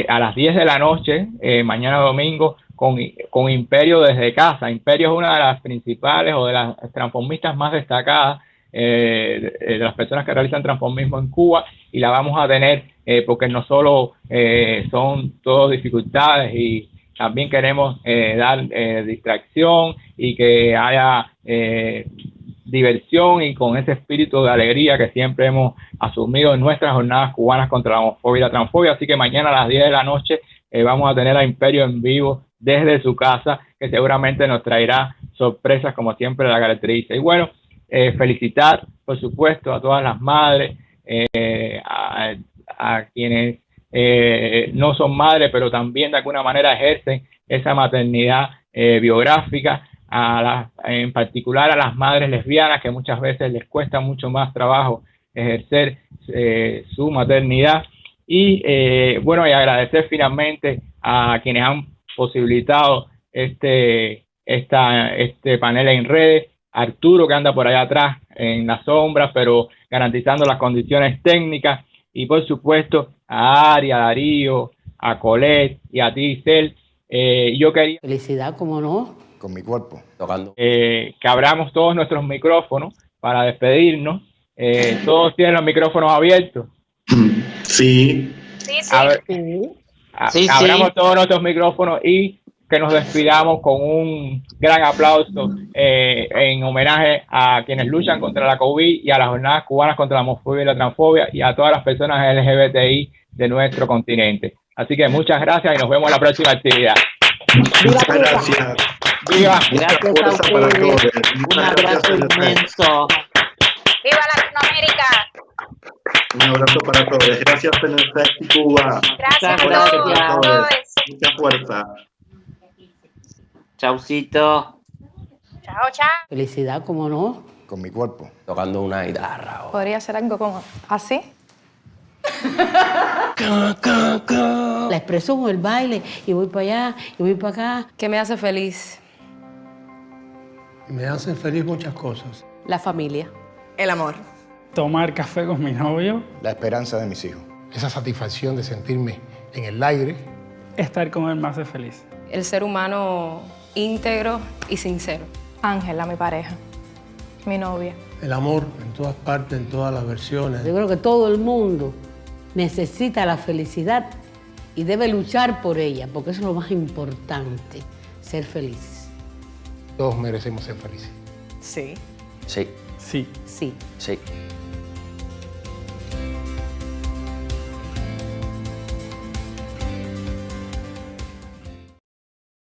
a las 10 de la noche, mañana domingo, con Imperio desde casa. Imperio es una de las principales o de las transformistas más destacadas de las personas que realizan transformismo en Cuba, y la vamos a tener porque no solo son todas dificultades, y también queremos dar distracción y que haya diversión, y con ese espíritu de alegría que siempre hemos asumido en nuestras jornadas cubanas contra la homofobia y la transfobia. Así que mañana a las 10 de la noche vamos a tener a Imperio en vivo desde su casa, que seguramente nos traerá sorpresas como siempre la caracteriza. Y bueno, felicitar por supuesto a todas las madres, a quienes no son madres pero también de alguna manera ejercen esa maternidad biográfica, en particular a las madres lesbianas, que muchas veces les cuesta mucho más trabajo ejercer su maternidad. Y bueno, y agradecer finalmente a quienes han posibilitado este panel en redes, Arturo, que anda por allá atrás en la sombra, pero garantizando las condiciones técnicas, y por supuesto a Ari, a Darío, a Colette y a ti, Isel. Yo quería... Felicidad, ¿cómo no? Con mi cuerpo, tocando. Que abramos todos nuestros micrófonos para despedirnos. Todos tienen los micrófonos abiertos. Sí. Sí, sí. A ver, Sí, abramos sí. todos nuestros micrófonos y que nos despidamos con un gran aplauso en homenaje a quienes luchan contra la COVID y a las jornadas cubanas contra la homofobia y la transfobia, y a todas las personas LGBTI de nuestro continente. Así que muchas gracias y nos vemos en la próxima actividad. Muchas gracias. ¡Viva! Gracias a ustedes. Un abrazo inmenso. ¡Viva Latinoamérica! Un abrazo para todos. Gracias, PNC Cuba. Gracias a Gracias. todos, a todos. Mucha fuerza. Chaucito. Chao, chao. Felicidad, ¿cómo no? Con mi cuerpo, tocando una guitarra. Podría ser algo como así. La expreso con el baile, y voy para allá, y voy para acá. ¿Qué me hace feliz? Me hacen feliz muchas cosas. La familia. El amor. Tomar café con mi novio. La esperanza de mis hijos. Esa satisfacción de sentirme en el aire. Estar con él me hace feliz. El ser humano íntegro y sincero. Ángela, mi pareja. Mi novia. El amor en todas partes, en todas las versiones. Yo creo que todo el mundo necesita la felicidad y debe luchar por ella, porque eso es lo más importante, ser feliz. Todos merecemos ser felices. Sí. Sí. Sí. Sí. Sí.